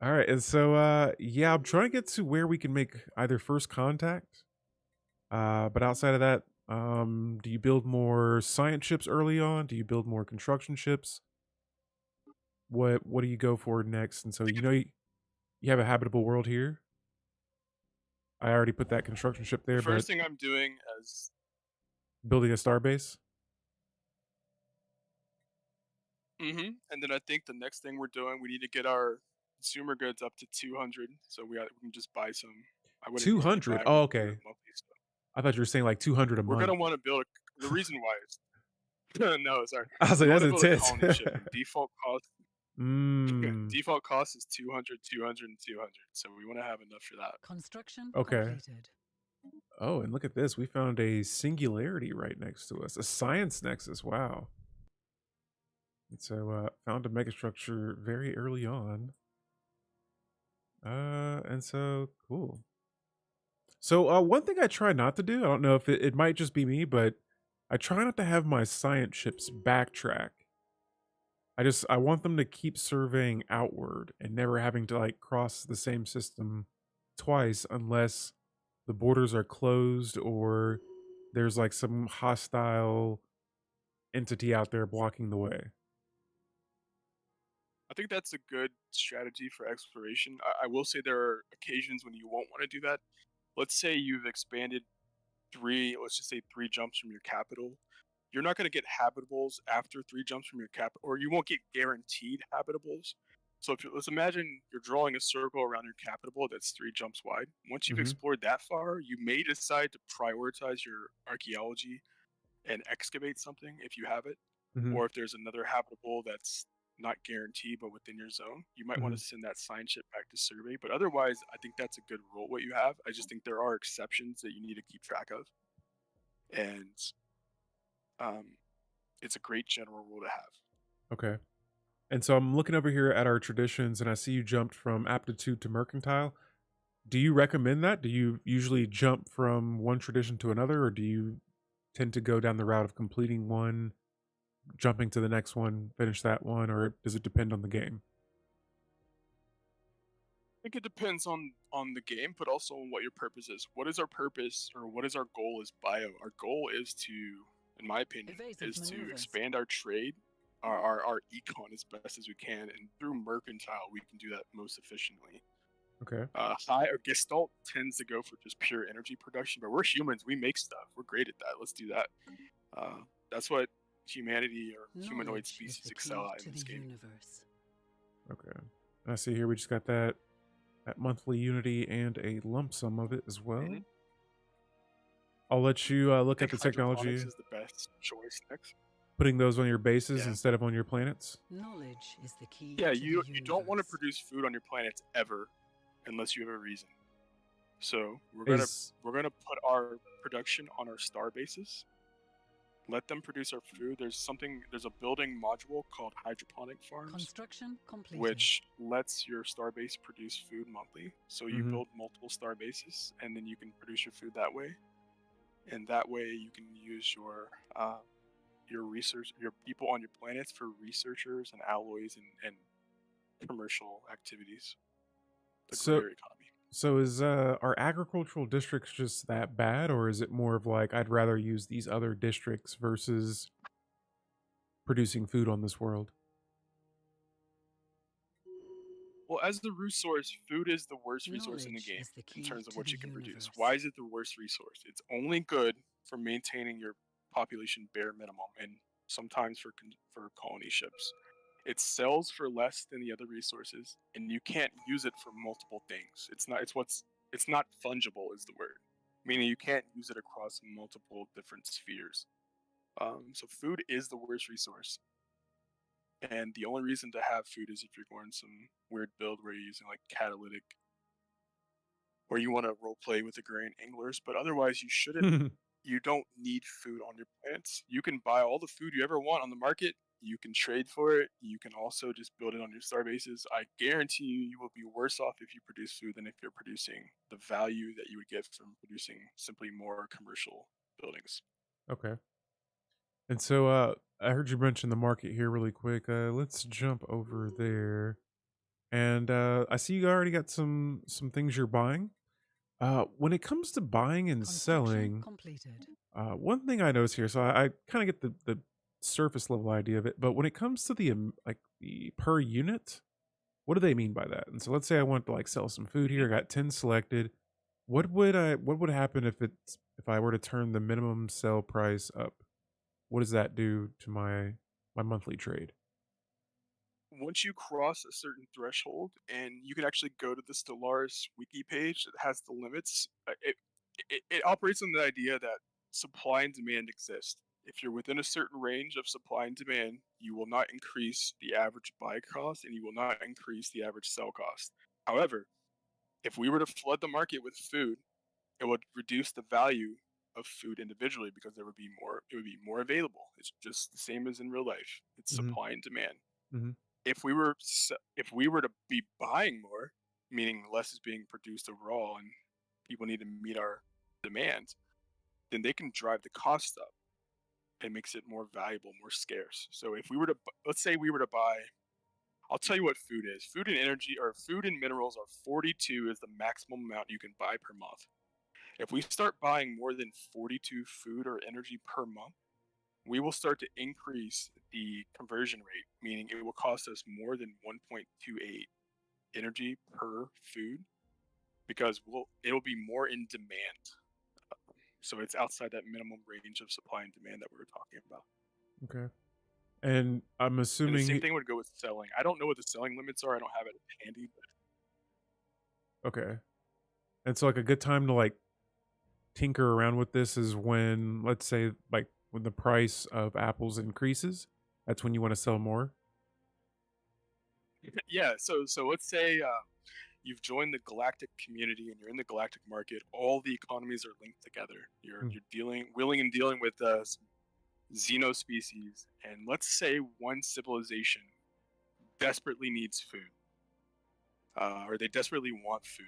All right, and so yeah, I'm trying to get to where we can make either first contact. But outside of that, do you build more science ships early on? Do you build more construction ships? What do you go for next? And so you have a habitable world here. I already put that construction ship there, The first but thing I'm doing is building a star base. and then I think the next thing we're doing, we need to get our consumer goods up to 200, so we can just buy some. I wouldn't usually 200. buy, Oh, we do it okay. monthly stuff. I thought you were saying like 200 a We're month. gonna want to build the reason why is no, sorry. I was like, We that's wanna build a intense. colony ship, and default cost Mm. default cost is 200, 200, and 200. So we want to have enough for that. Construction Okay. completed. Oh, and look at this. We found a singularity right next to us. A science nexus. Wow. And so found a megastructure very early on. And so cool. So one thing I try not to do, I don't know if it might just be me, but I try not to have my science ships backtrack. I want them to keep surveying outward and never having to like cross the same system twice unless the borders are closed or there's like some hostile entity out there blocking the way. I think that's a good strategy for exploration. I will say there are occasions when you won't want to do that. Let's say you've expanded let's just say 3 jumps from your capital. You're not going to get habitables after 3 jumps from your capital, or you won't get guaranteed habitables. So let's imagine you're drawing a circle around your capital that's 3 jumps wide. Once you've Mhm. explored that far, you may decide to prioritize your archaeology and excavate something if you have it, Mhm. or if there's another habitable that's not guaranteed but within your zone, you might want to send that science ship back to survey. But otherwise, I think that's a good rule what you have. I just think there are exceptions that you need to keep track of, and it's a great general rule to have. Okay. And so I'm looking over here at our traditions and I see you jumped from aptitude to mercantile. Do you recommend that? Do you usually jump from one tradition to another, or do you tend to go down the route of completing one, jumping to the next one, finish that one, or does it depend on the game? I think it depends on the game, but also on what your purpose is. What is our purpose, or what is our goal as bio? Our goal is to, in my opinion, Evasive is to maneuvers. expand our trade, our econ as best as we can, and through mercantile we can do that most efficiently. Okay. High or Gestalt tends to go for just pure energy production, but we're humans. We make stuff. We're great at that. Let's do that. That's what humanity or humanoid Knowledge is species the excel key at to in this the game. universe. Okay. I see here we just got that monthly unity and a lump sum of it as well. Mhm. I'll let you look I at think the technology. hydroponics is the best choice next. Putting those on your bases Yeah. instead of on your planets. Knowledge is the key Yeah, to you the don't want to universe. produce food on your planets ever, unless you have a reason. So we're Is gonna put our production on our star bases. Let them produce our food. There's a building module called hydroponic farms, Construction completed. which lets your star base produce food monthly. So you Mhm. build multiple star bases, and then you can produce your food that way. And that way you can use your people on your planets for researchers and alloys and commercial activities, the So greater economy. so is are agricultural districts just that bad, or is it more of like I'd rather use these other districts versus producing food on this world? Well, as the resource, food is the worst resource in the Knowledge game is the in key terms of to what the you can produce. universe. Why is it the worst resource? It's only good for maintaining your population bare minimum and sometimes for colony ships. It sells for less than the other resources, and you can't use it for multiple things. It's not fungible is the word, meaning you can't use it across multiple different spheres. So food is the worst resource, and the only reason to have food is if you're going some weird build where you're using like catalytic, or you want to role play with the grain anglers. But otherwise, you shouldn't. You don't need food on your plants. You can buy all the food you ever want on the market. You can trade for it. You can also just build it on your star bases. I guarantee you, you will be worse off if you produce food than if you're producing the value that you would get from producing simply more commercial buildings. Okay. And so I heard you mention the market here really quick. Let's jump over there. And I see you already got some things you're buying. When it comes to buying and Construction selling, completed. one thing I notice here, so I kind of get the surface level idea of it, but when it comes to the like the per unit, what do they mean by that? And so let's say I want to like sell some food here. I got 10 selected. What would happen if I were to turn the minimum sell price up? What does that do to my monthly trade? Once you cross a certain threshold, and you can actually go to the Stellaris wiki page that has the limits, it operates on the idea that supply and demand exist. If you're within a certain range of supply and demand, you will not increase the average buy cost and you will not increase the average sell cost. However, if we were to flood the market with food, it would reduce the value of food individually because it would be more available. It's just the same as in real life. It's Hmm. supply and demand. Hmm. If we were to be buying more, meaning less is being produced overall and people need to meet our demand, then they can drive the cost up. It makes it more valuable, more scarce. So if we were to, let's say we were to buy, I'll tell you what food is. Food and energy, or food and minerals, are 42 is the maximum amount you can buy per month. If we start buying more than 42 food or energy per month, we will start to increase the conversion rate, meaning it will cost us more than 1.28 energy per food because it'll be more in demand. So it's outside that minimum range of supply and demand that we were talking about. Okay. And I'm And the assuming same thing would go with selling. I don't know what the selling limits are. I don't have it handy, but okay. And so like a good time to like tinker around with this is when, let's say, like when the price of apples increases. That's when you want to sell more. yeah. So let's say you've joined the galactic community and you're in the galactic market. All the economies are linked together. Mm. You're willing and dealing with xeno species, and let's say one civilization desperately needs food, or they desperately want food.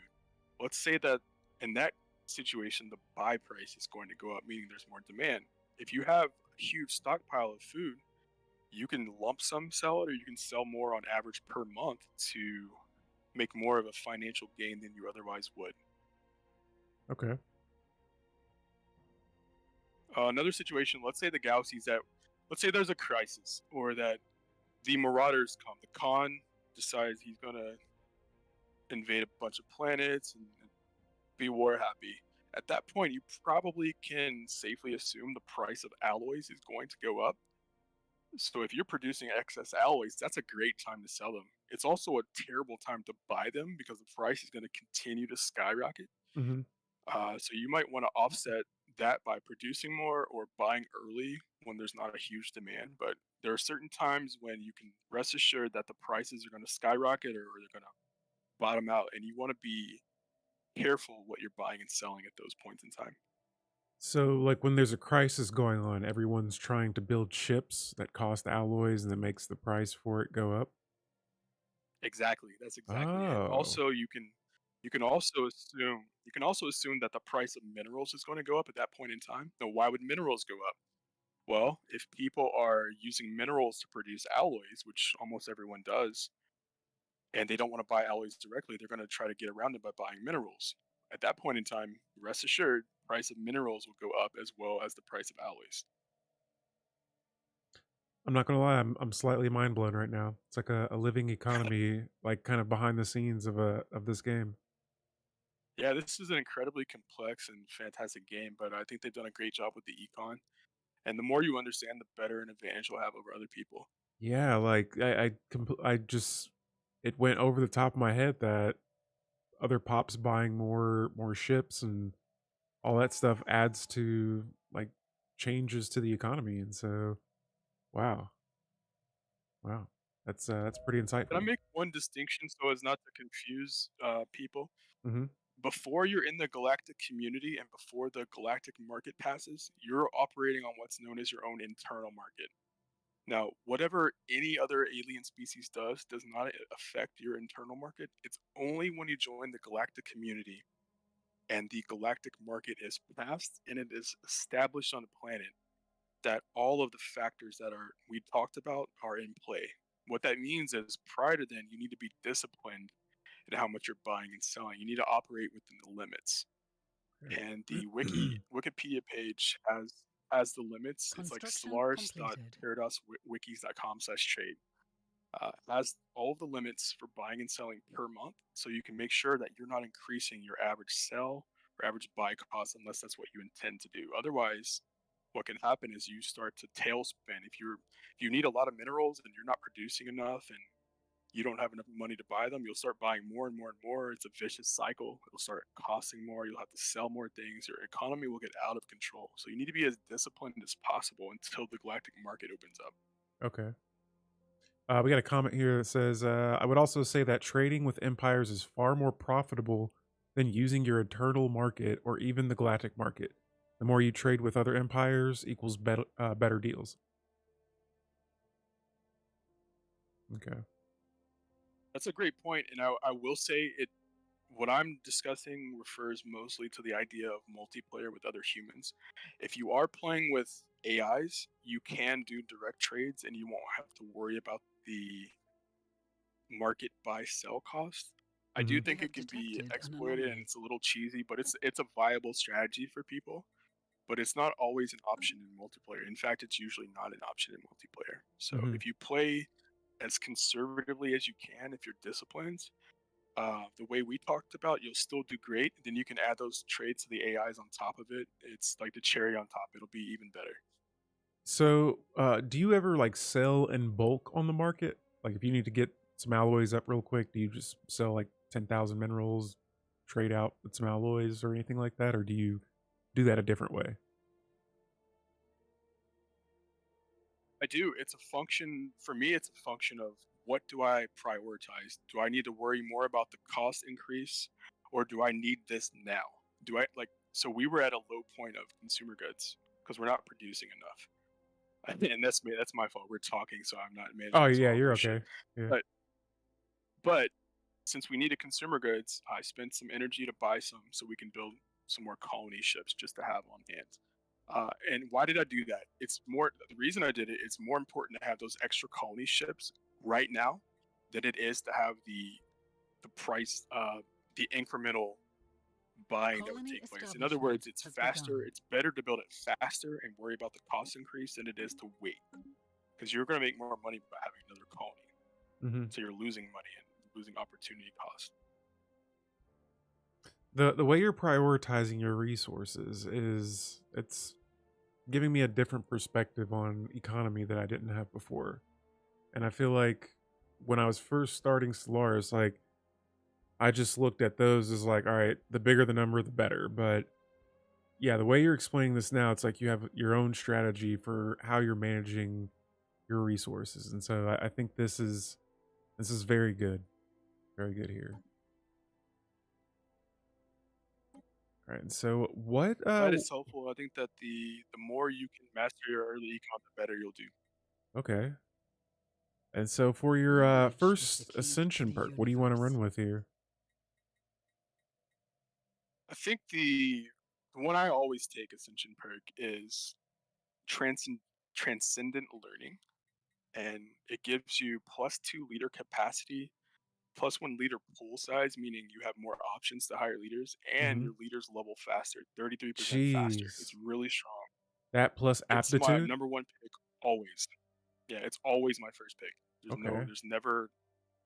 Let's say that in that situation, the buy price is going to go up, meaning there's more demand. If you have a huge stockpile of food, you can lump sum sell it, or you can sell more on average per month to make more of a financial gain than you otherwise would. Okay. Another situation, let's say let's say there's a crisis, or that the marauders come. The Khan decides he's gonna invade a bunch of planets and be war happy. At that point, you probably can safely assume the price of alloys is going to go up. So if you're producing excess alloys, that's a great time to sell them. It's also a terrible time to buy them because the price is going to continue to skyrocket. Hmm. So you might want to offset that by producing more or buying early when there's not a huge demand. But there are certain times when you can rest assured that the prices are going to skyrocket, or they're going to bottom out, and you want to be careful what you're buying and selling at those points in time. So like when there's a crisis going on, everyone's trying to build ships that cost alloys and that makes the price for it go up. Exactly, that's exactly it. Oh. Also, you can also assume that the price of minerals is going to go up at that point in time. Now, why would minerals go up? Well, if people are using minerals to produce alloys, which almost everyone does, and they don't want to buy alloys directly, they're going to try to get around it by buying minerals. At that point in time, rest assured, price of minerals will go up as well as the price of alloys. I'm not gonna lie, I'm slightly mind blown right now. It's like a living economy, like kind of behind the scenes of this game. Yeah, this is an incredibly complex and fantastic game, but I think they've done a great job with the econ. And the more you understand, the better an advantage you'll have over other people. Yeah, like I just it went over the top of my head that other pops buying more ships and all that stuff adds to like changes to the economy, and so wow, wow, that's pretty Can I insightful. make one distinction so as not to confuse people? Hmm. Before you're in the galactic community and before the galactic market passes, you're operating on what's known as your own internal market. Now, whatever any other alien species does not affect your internal market. It's only when you join the galactic community and the galactic market is passed and it is established on the planet that all of the factors that are we talked about are in play. What that means is prior to then, you need to be disciplined in how much you're buying and selling. You need to operate within the limits. And the Wikipedia page has the limits. It's like Construction completed. stellaris.paradoswikis.com/trade. Has all the limits for buying and selling per month, so you can make sure that you're not increasing your average sell or average buy cost unless that's what you intend to do. Otherwise, what can happen is you start to tailspin. If you need a lot of minerals and you're not producing enough and you don't have enough money to buy them, you'll start buying more and more and more. It's a vicious cycle. It'll start costing more. You'll have to sell more things. Your economy will get out of control. So you need to be as disciplined as possible until the galactic market opens up. Okay. We got a comment here that says, I would also say that trading with empires is far more profitable than using your internal market or even the galactic market. The more you trade with other empires equals better deals. Okay. That's a great point, and I will say it. What I'm discussing refers mostly to the idea of multiplayer with other humans. If you are playing with AIs, you can do direct trades, and you won't have to worry about the market buy sell cost. I do Hmm. You think it have can be detected an exploited, and anomaly. it's a little cheesy, but it's a viable strategy for people. But it's not always an option in multiplayer. In fact, it's usually not an option in multiplayer. So Hmm. if you play as conservatively as you can, if you're disciplined, the way we talked about, you'll still do great. Then you can add those trades to the AIs on top of it. It's like the cherry on top. It'll be even better. So, do you ever like sell in bulk on the market? Like, if you need to get some alloys up real quick, do you just sell like 10,000 minerals, trade out with some alloys or anything like that? Or do you do that a different way? I do. It's a function for me. It's a function of what do I prioritize? Do I need to worry more about the cost increase, or do I need this now? Do I like? So we were at a low point of consumer goods because we're not producing enough. And that's me. That's my fault. We're talking, so I'm not Oh, managing this yeah, while you're we're shit. okay. Yeah. But but since we needed consumer goods, I spent some energy to buy some so we can build some more colony ships just to have on hand. And why did I do that? It's more the reason I did it. It's more important to have those extra colony ships right now than it is to have the price, the incremental buying that would Colony take place. In other words, establishment it's has faster. begun. It's better to build it faster and worry about the cost increase than it is to wait, because you're going to make more money by having another colony. Hmm. So you're losing money and losing opportunity cost. The way you're prioritizing your resources it's giving me a different perspective on economy that I didn't have before. And I feel like when I was first starting Stellaris, like I just looked at those as like, all right, the bigger the number, the better. But yeah, the way you're explaining this now, it's like you have your own strategy for how you're managing your resources. And so I think this is very good here. All right, and so what? Glad it's helpful. I think that the more you can master your early econ, the better you'll do. Okay, and so for your Knowledge is the first key to Ascension the perk, what do you want to universe. run with here? I think the one I always take Ascension perk is transcend, transcendent learning, and it gives you +2 liter capacity plus 1 leader pool size, meaning you have more options to hire leaders, and Mm-hmm. your leaders level faster, 33% faster. It's Jeez. really strong. That plus It's my aptitude? number 1 pick always. Yeah, it's always my first pick. Okay. There's never,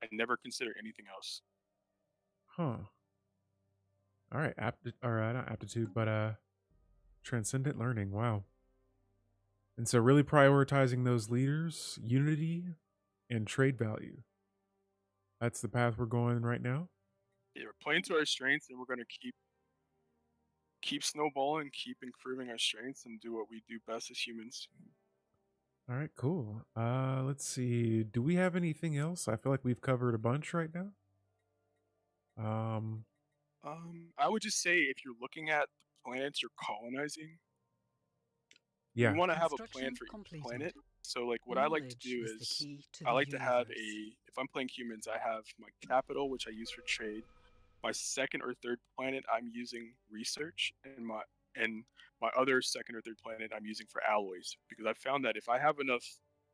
I never consider anything else. Huh. All right. Not aptitude, but transcendent learning. Wow. And so really prioritizing those leaders, unity, and trade value. That's the path we're going right now. Yeah, we're playing to our strengths, and we're gonna keep snowballing, keep improving our strengths, and do what we do best as humans. All right, cool. Let's see. Do we have anything else? I feel like we've covered a bunch right now. I would just say if you're looking at the planets you're colonizing, you Yeah. want to have a plan Construction for each completed. planet. So, like, what I like to Knowledge do is the is key to I the like to have universe. if I'm playing humans, I have my capital, which I use for trade. My second or third planet, I'm using research, and my other second or third planet, I'm using for alloys because I found that if I have enough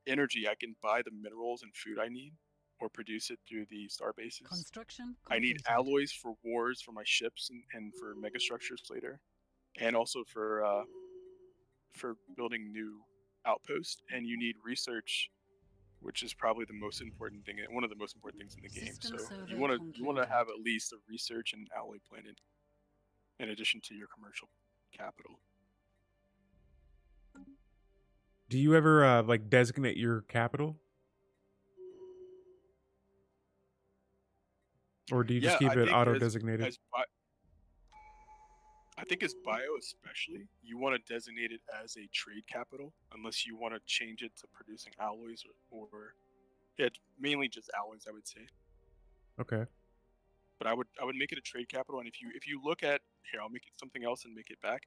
energy, I can buy the minerals and food I need or produce it through the star bases. Construction I need completed. alloys for wars for my ships and for megastructures later, and also for building new outposts. And you need research, which is probably the most important thing, one of the most important things in the game. System So survey you want to concluded. have at least a research and alloy planet in addition to your commercial capital. Do you ever like designate your capital? Or do you just Yeah, keep I it think auto-designated? I think as bio especially, you want to designate it as a trade capital unless you want to change it to producing alloys or yeah, it's mainly just alloys, I would say. Okay. But I would make it a trade capital, and if you look at here, I'll make it something else and make it back.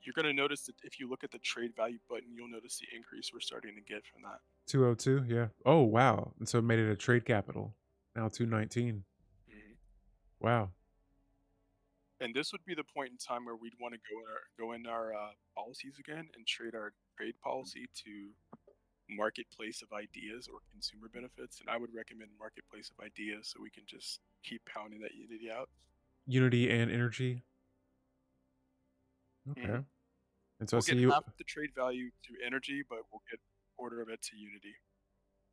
You're gonna notice that if you look at the trade value button, you'll notice the increase we're starting to get from that. 202, yeah. Oh, wow. And so it made it a trade capital. Now 219. Mhm. Wow. And this would be the point in time where we'd want to go in our policies again and trade our trade policy to marketplace of ideas or consumer benefits. And I would recommend marketplace of ideas so we can just keep pounding that unity out. Unity and energy. Okay. Mhm. And so We'll get half the trade value to energy, but we'll get quarter of it to unity.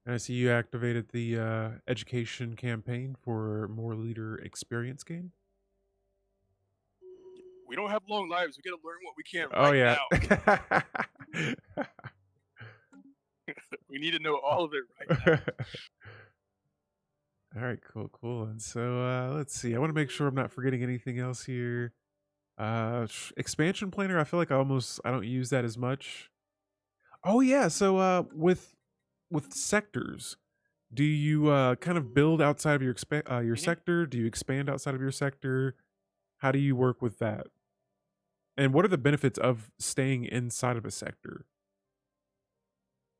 I see you activated the education campaign for more leader experience gain. We don't have long lives. We got to learn what we can Oh, right yeah. now. We need to know all of it right now. All right, cool. And so let's see. I want to make sure I'm not forgetting anything else here. Expansion planner, I feel like I don't use that as much. Oh yeah, so with sectors, do you kind of build outside of your Mhm. sector? Do you expand outside of your sector? How do you work with that? And what are the benefits of staying inside of a sector?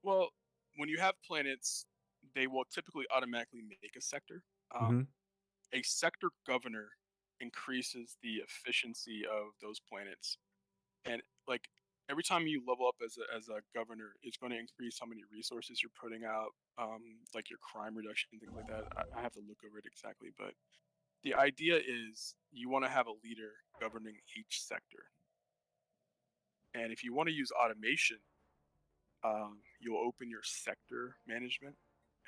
Well, when you have planets, they will typically automatically make a sector. Mm-hmm. A sector governor increases the efficiency of those planets, and like every time you level up as a governor, it's going to increase how many resources you're putting out, like your crime reduction and things like that. I have to look over it exactly, but the idea is you want to have a leader governing each sector, and if you want to use automation, you'll open your sector management,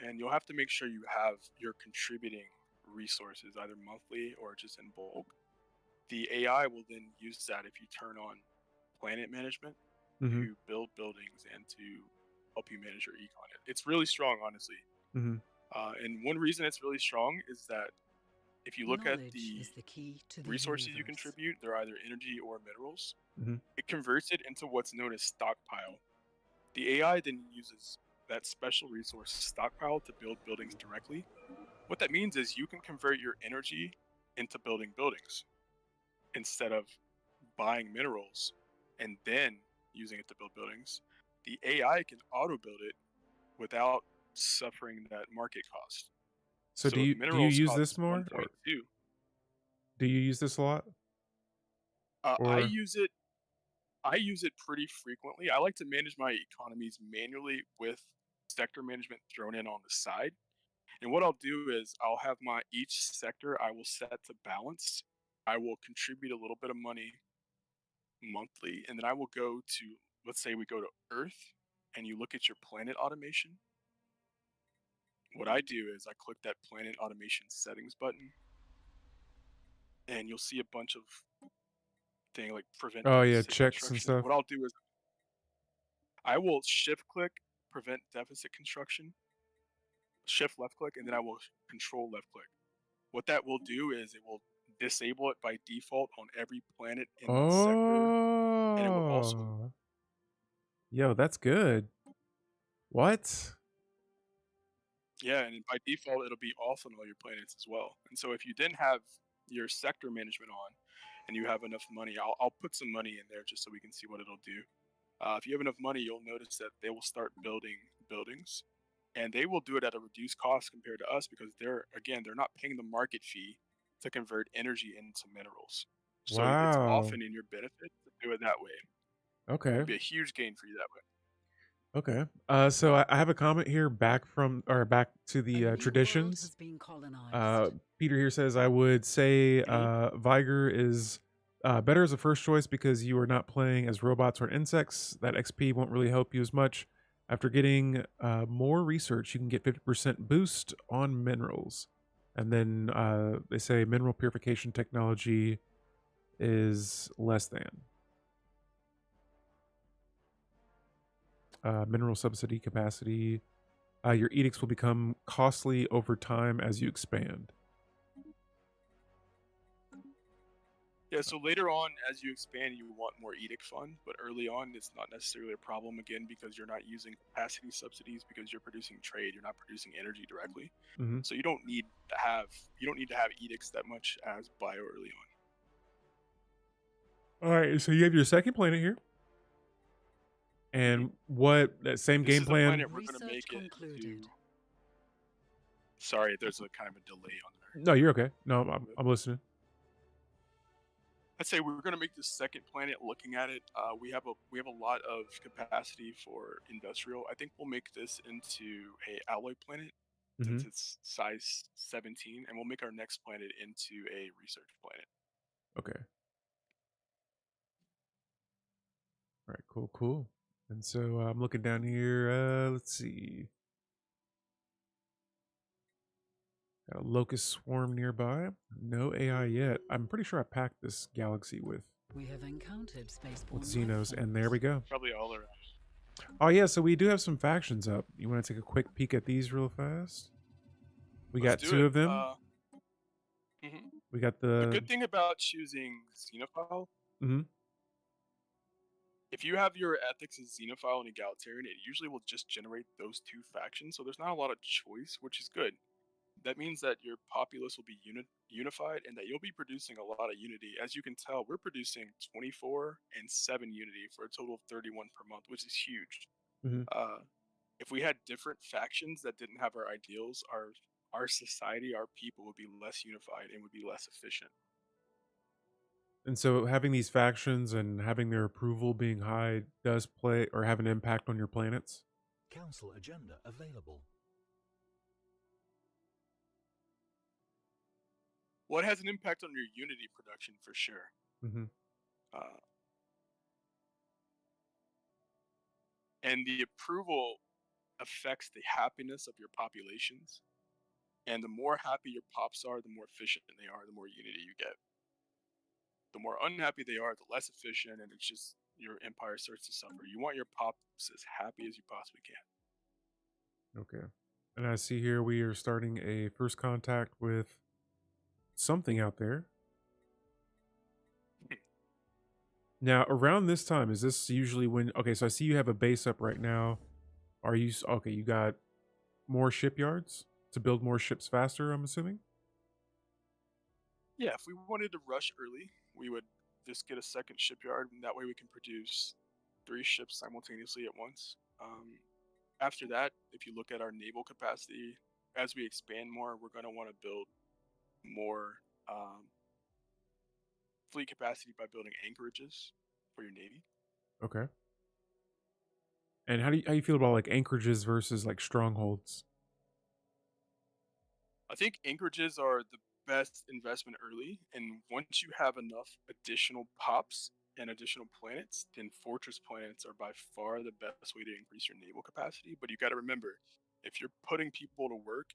and you'll have to make sure you're contributing resources either monthly or just in bulk. The AI will then use that if you turn on planet management Mm-hmm. to build buildings and to help you manage your econ. It's really strong, honestly. Mm-hmm. And one reason it's really strong is that if you look at Knowledge the is the key to the resources you universe. contribute, they're either energy or minerals. Mm-hmm. It converts it into what's known as stockpile. The AI then uses that special resource stockpile to build buildings directly. What that means is you can convert your energy into building buildings instead of buying minerals and then using it to build buildings. The AI can auto build it without suffering that market cost. So So if do you minerals use this cost more, or 1.2, do you use this a lot? I Or use it. I use it pretty frequently. I like to manage my economies manually with sector management thrown in on the side. And what I'll do is I'll have my each sector I will set to balance. I will contribute a little bit of money monthly, and then I will go to, let's say we go to Earth, and you look at your planet automation. What I do is I click that planet automation settings button, and you'll see a bunch of thing like prevent Oh yeah, deficit checks and construction. stuff. What I'll do is I will shift click prevent deficit construction, shift left click, and then I will control left click. What that will do is it will disable it by default on every planet in that sector, and it will also, Oh, yo, that's good. What? yeah, and by default it'll be off on all your planets as well. And so if you didn't have your sector management on and you have enough money, I'll put some money in there just so we can see what it'll do. If you have enough money, you'll notice that they will start building buildings, and they will do it at a reduced cost compared to us because they're not paying the market fee to convert energy into minerals. So it's Wow. often in your benefit to do it that way. Okay. It'd be a huge gain for you that way. Okay. So I have a comment here back to A the new world traditions. has been colonized. Peter here says, I would say Viger is better as a first choice because you are not playing as robots or insects. That XP won't really help you as much. After getting more research, you can get 50% boost on minerals. And then they say mineral purification technology is less than. Mineral subsidy capacity. Your edicts will become costly over time as you expand. Yeah, so later on, as you expand, you want more edict fund, but early on, it's not necessarily a problem again because you're not using capacity subsidies because you're producing trade, you're not producing energy directly. Mhm. So you don't need to have edicts that much as bio early on. All right, so you have your second planet here. And what that same This game is the plan? planet we're going to Research make it concluded. to. Sorry, there's a kind of a delay on there. No, you're okay. No, I'm listening. I'd say we're going to make this second planet. Looking at it, we have a lot of capacity for industrial. I think we'll make this into a alloy planet since it's size 17, and we'll make our next planet into a research planet. Okay. All right, cool. And so I'm looking down here. Let's see. Got a locust swarm nearby. No AI yet. I'm pretty sure I packed this galaxy with We have encountered spaceborne Xenos, life and there we go. Probably all around. Oh yeah, so we do have some factions up. You want to take a quick peek at these real fast? We Let's got do two it. of them. We got The the. good thing about choosing Xenophile, Mhm. if you have your ethics as Xenophile and Egalitarian, it usually will just generate those two factions. So there's not a lot of choice, which is good. That means that your populace will be unified and that you'll be producing a lot of unity. As you can tell, we're producing 24 and 7 unity for a total of 31 per month, which is huge. Mhm. If we had different factions that didn't have our ideals, our society, our people would be less unified and would be less efficient. And so having these factions and having their approval being high does play or have an impact on your planets. Council agenda available. Well, it has an impact on your unity production for sure. Mhm. And the approval affects the happiness of your populations. And the more happy your pops are, the more efficient they are, the more unity you get. The more unhappy they are, the less efficient, and it's just your empire starts to suffer. You want your pops as happy as you possibly can. Okay. And I see here we are starting a first contact with something out there. Now, around this time, is this usually when... Okay, so I see you have a base up right now. Are you... Okay, you got more shipyards to build more ships faster, I'm assuming? Yeah, if we wanted to rush early, we would just get a second shipyard, and that way we can produce 3 ships simultaneously at once. After that, if you look at our naval capacity, as we expand more, we're going to want to build more fleet capacity by building anchorages for your navy. Okay. And how do you feel about like anchorages versus like strongholds? I think anchorages are the best investment early, and once you have enough additional pops and additional planets, then fortress planets are by far the best way to increase your naval capacity. But you got to remember, if you're putting people to work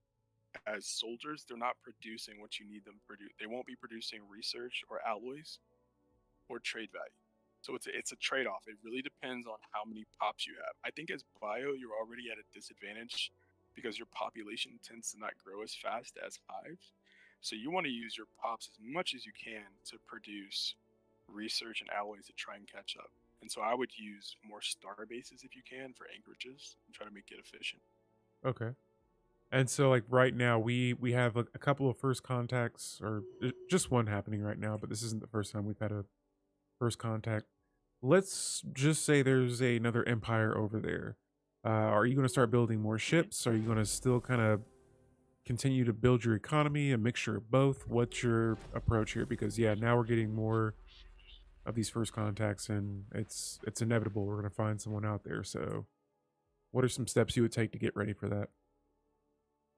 as soldiers, they're not producing what you need them to produce. They won't be producing research or alloys or trade value. So it's a trade-off. It really depends on how many pops you have. I think as bio, you're already at a disadvantage because your population tends to not grow as fast as hives. So you want to use your pops as much as you can to produce research and alloys to try and catch up. And so I would use more star bases if you can for anchorages and try to make it efficient. Okay. And so, like right now, we have a couple of first contacts, or just one happening right now, but this isn't the first time we've had a first contact. Let's just say there's another empire over there. Are you going to start building more ships? Are you going to still kind of continue to build your economy, a mixture of both? What's your approach here? Because yeah, now we're getting more of these first contacts, and it's inevitable we're going to find someone out there. So, what are some steps you would take to get ready for that?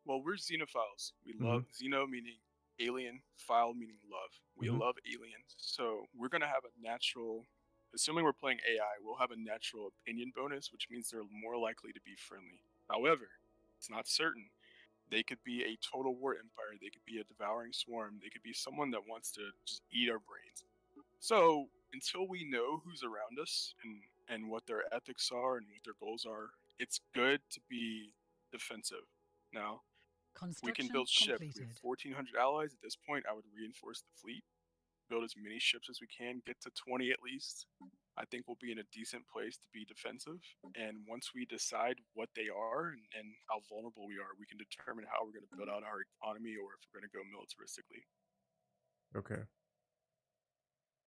Well, we're xenophiles. We Mm-hmm. love xeno meaning alien, phile meaning love. We Mhm. love aliens. So we're gonna have a natural, assuming we're playing AI, we'll have a natural opinion bonus, which means they're more likely to be friendly. However, it's not certain. They could be a total war empire. They could be a devouring swarm. They could be someone that wants to just eat our brains. So until we know who's around us and what their ethics are and what their goals are, it's good to be defensive. Now, we can Construction build ships. We completed. have 1,400 allies. At this point, I would reinforce the fleet, build as many ships as we can, get to 20 at least. I think we'll be in a decent place to be defensive. And once we decide what they are and how vulnerable we are, we can determine how we're going to build out our economy or if we're going to go militaristically. Okay.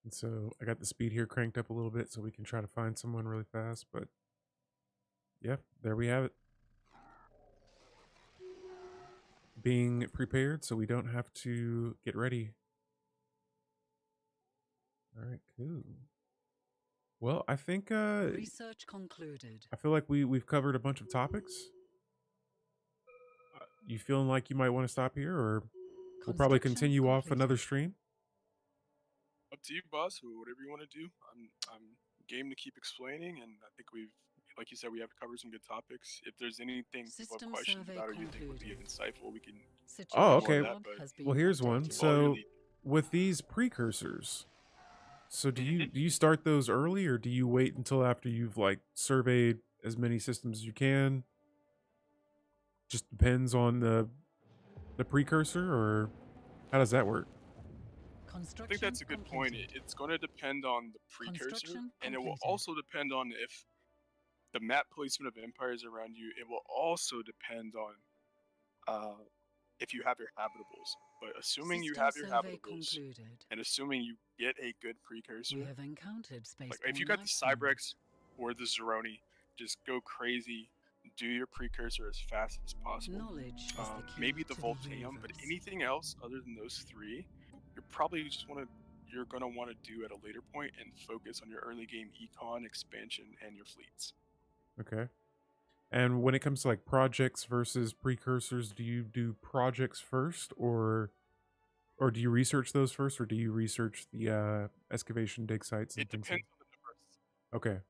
And so I got the speed here cranked up a little bit so we can try to find someone really fast. But yeah, there we have it. Being prepared so we don't have to get ready. All right, cool. Well, I think Research concluded. I feel like we've covered a bunch of topics. You feeling like you might want to stop here, or we'll probably Construction continue off completed. another stream? Up to you, boss. Whatever you want to do. I'm game to keep explaining, and I think we've, like you said, we have covered some good topics. If there's anything people have System questions survey about or you think would be concluded. insightful, we can Oh, explore okay. that. Log But has Well, been here's one. updated. that's all I So really. with these precursors, so do Mhm. you start those early, or do you wait until after you've like surveyed as many systems as you can? Just depends on the precursor, or how does that work? I Construction think that's a good point. completed. It's going to depend on the precursor, Construction and it will completed. also depend on if the map placement of empires around you. It will also depend on if you have your habitables. But assuming you System have your survey habitables, concluded. and assuming you get a good We precursor, have encountered spaceborne like if you got the life forms. Cybrex or the Zeroni, just go crazy, do your precursor as fast as possible. Knowledge is the key Maybe the to Voltaeum, but universe. anything else other than those three, you're gonna want to do at a later point and focus on your early game econ, expansion, and your fleets. Okay. And when it comes to like projects versus precursors, do you do projects first, or do you research those first, or do you research the excavation dig sites and It things depends like? on the numbers. Okay.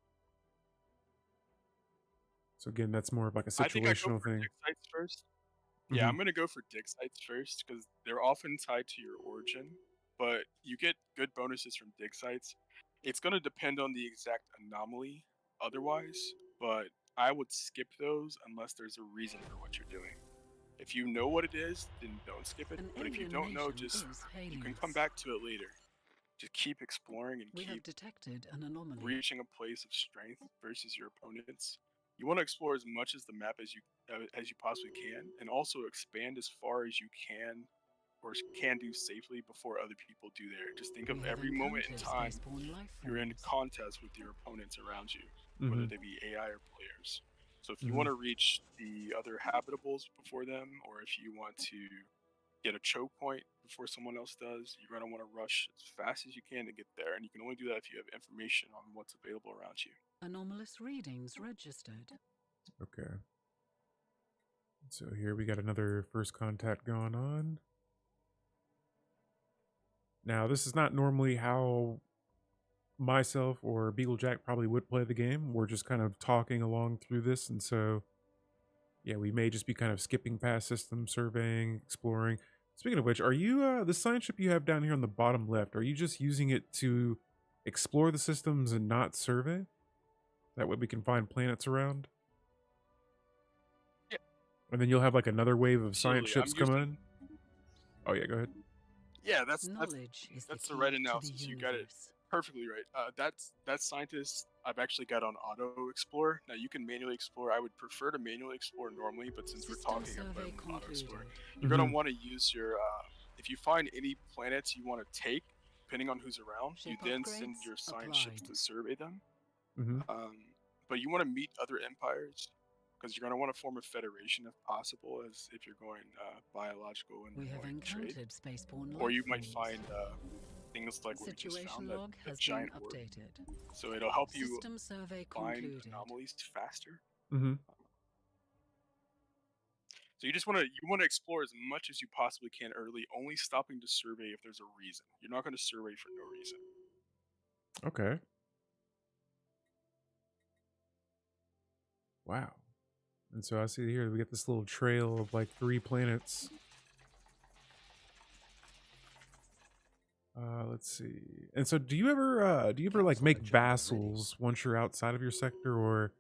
So again, that's more of like a I think I go situational for thing. dig sites first. Yeah, I'm gonna go for dig sites first because they're often tied to your origin, but you get good bonuses from dig sites. It's gonna depend on the exact anomaly otherwise, but I would skip those unless there's a reason for what you're doing. If you know what it is, then don't skip it. An But if you alien don't know, nation just is you can Halios. come back to it later. Just keep exploring and We have keep detected an anomaly. reaching a place of strength versus your opponents. You want to explore as much as the map as you possibly can, and also expand as far as you can or can do safely before other people do there. Just think of We have every moment in encountered time spaceborne life you're in forms. contest with your opponents around you, whether Mm-hmm. they be AI or players. So if you Mm-hmm. want to reach the other habitables before them, or if you want to get a choke point before someone else does, you're going to want to rush as fast as you can to get there. And you can only do that if you have information on what's available around you. Anomalous readings registered. Okay. So here we got another first contact going on. Now, this is not normally how myself or BeagleJack probably would play the game. We're just kind of talking along through this, and so yeah, we may just be kind of skipping past system surveying, exploring. Speaking of which, are you the science ship you have down here on the bottom left? Are you just using it to explore the systems and not survey? That way we can find planets around. Yeah, And then you'll have like another wave of science absolutely. ships coming in. Oh yeah, go ahead. Yeah, that's Knowledge is that's the the right key to the analysis. You got it universe. perfectly right. That scientist I've actually got on auto explore. Now you can manually explore. I would prefer to manually explore normally, but since we're System talking survey about auto explore, concluded. you're gonna want to use your. If you find any planets you want to take, depending on who's around, you Ship then send upgrades your science ships applied. to survey them. Mm-hmm. But you want to meet other empires because you're gonna want to form a federation if possible, as if you're going biological and We have going trade, encountered spaceborne or life you might forms. find things like what we just Situation found, log that has been giant orb. updated. So it'll help you System survey find concluded. anomalies faster. Mm-hmm. So you just want to explore as much as you possibly can early, only stopping to survey if there's a reason. You're not going to survey for no reason. Okay. Wow. And so I see here we get this little trail of like 3 planets. Let's see. And so do you ever like make vassals once you're outside of your sector, or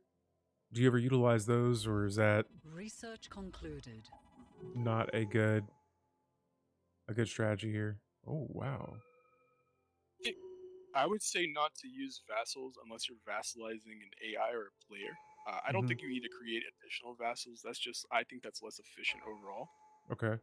do you ever utilize those, or is that Research concluded. not a good strategy here? Oh, wow. I would say not to use vassals unless you're vassalizing an AI or a player. I don't Mhm. think you need to create additional vassals. I think that's less efficient overall. Okay.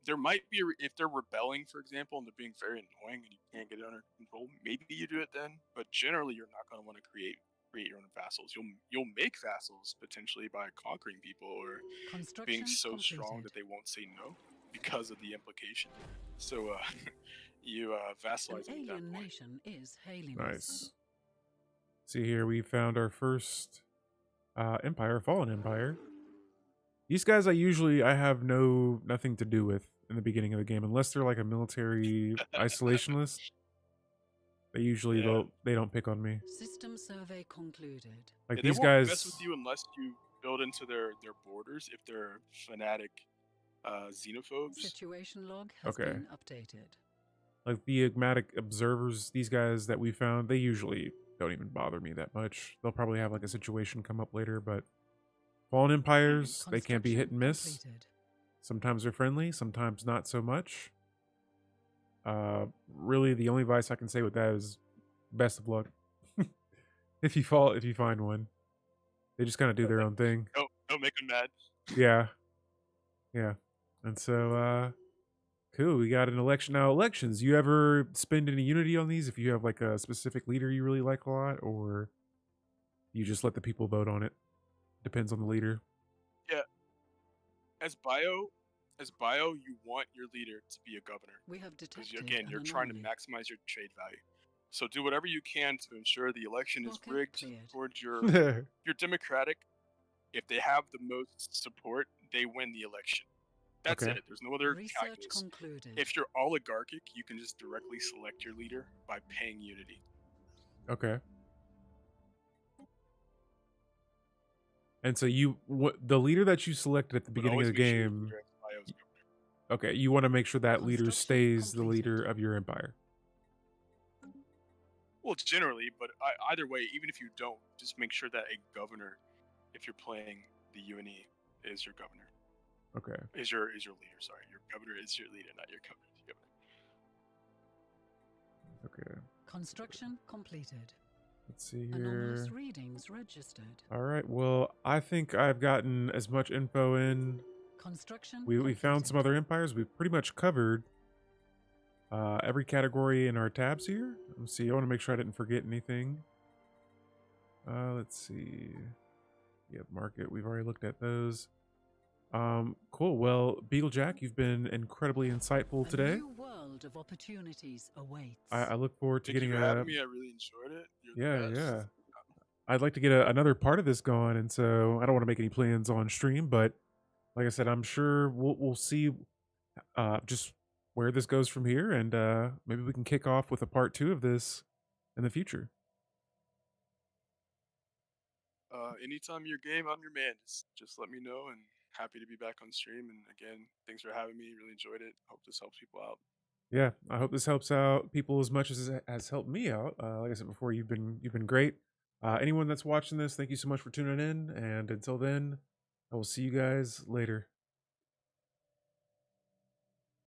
There might be if they're rebelling, for example, and they're being very annoying and you can't get it under control. Maybe you do it then, but generally you're not going to want to create your own vassals. You'll make vassals potentially by conquering people or being Construction so completed. strong that they won't say no because of the implication. So you An vassalize them at that alien point. nation is hailing us. Nice. See here, we found our first empire, fallen empire. These guys I have nothing to do with in the beginning of the game, unless they're like a military isolationist. They usually Yeah. they don't pick on me. System survey concluded. Like Yeah, these they won't guys. mess with you unless you build into their borders if they're fanatic xenophobes. Situation log has Okay. been updated. Like the enigmatic observers, these guys that we found, they usually don't even bother me that much. They'll probably have like a situation come up later, but fallen empires, they can be hit and miss. Completed. Sometimes they're friendly, sometimes not so much. Really the only advice I can say with that is best of luck. if you find one. They just kind of do their own thing. Don't make them mad. Yeah. Yeah. And so cool, we got an election. Now, elections, you ever spend any unity on these if you have like a specific leader you really like a lot, or you just let the people vote on it? Depends on the leader. Yeah. As bio, you want your leader to be a governor. We have Because detected again, an you're trying to anomaly. maximize your trade value. So do whatever you can to ensure the election is Okay, rigged cleared. towards your democratic. If they have the most support, they win the election. That's Okay. it. There's no other Research calculus. concluded. If you're oligarchic, you can just directly select your leader by paying unity. Okay. And so the leader that you selected at the But beginning of always the make sure your game. leader has bio's governor. Okay, you want to make sure that leader Construction stays the completed. leader of your empire. Well, generally, but either way, even if you don't, just make sure that a governor, if you're playing the UNE, is your governor. Okay. Is your leader? Sorry, your governor is your leader, not your governor. Okay. Construction completed. Let's see Anomalous here. readings registered. All right. Well, I think I've gotten as much info in. Construction We found some completed. other empires. We've pretty much covered every category in our tabs here. Let's see. I want to make sure I didn't forget anything. Let's see. Yeah, market. We've already looked at those. Cool. Well, BeagleJack, you've been incredibly insightful today. A new world of opportunities awaits. I look forward to Thank you getting for having me. I really enjoyed it. You're the best. I'd like to get another part of this going, and so I don't want to make any plans on stream, but like I said, I'm sure we'll see just where this goes from here, and maybe we can kick off with a part 2 of this in the future. Anytime your game, I'm your man. Just let me know, and happy to be back on stream. And again, thanks for having me. Really enjoyed it. Hope this helps people out. Yeah, I hope this helps out people as much as it has helped me out. Like I said before, you've been great. Anyone that's watching this, thank you so much for tuning in, and until then, I will see you guys later.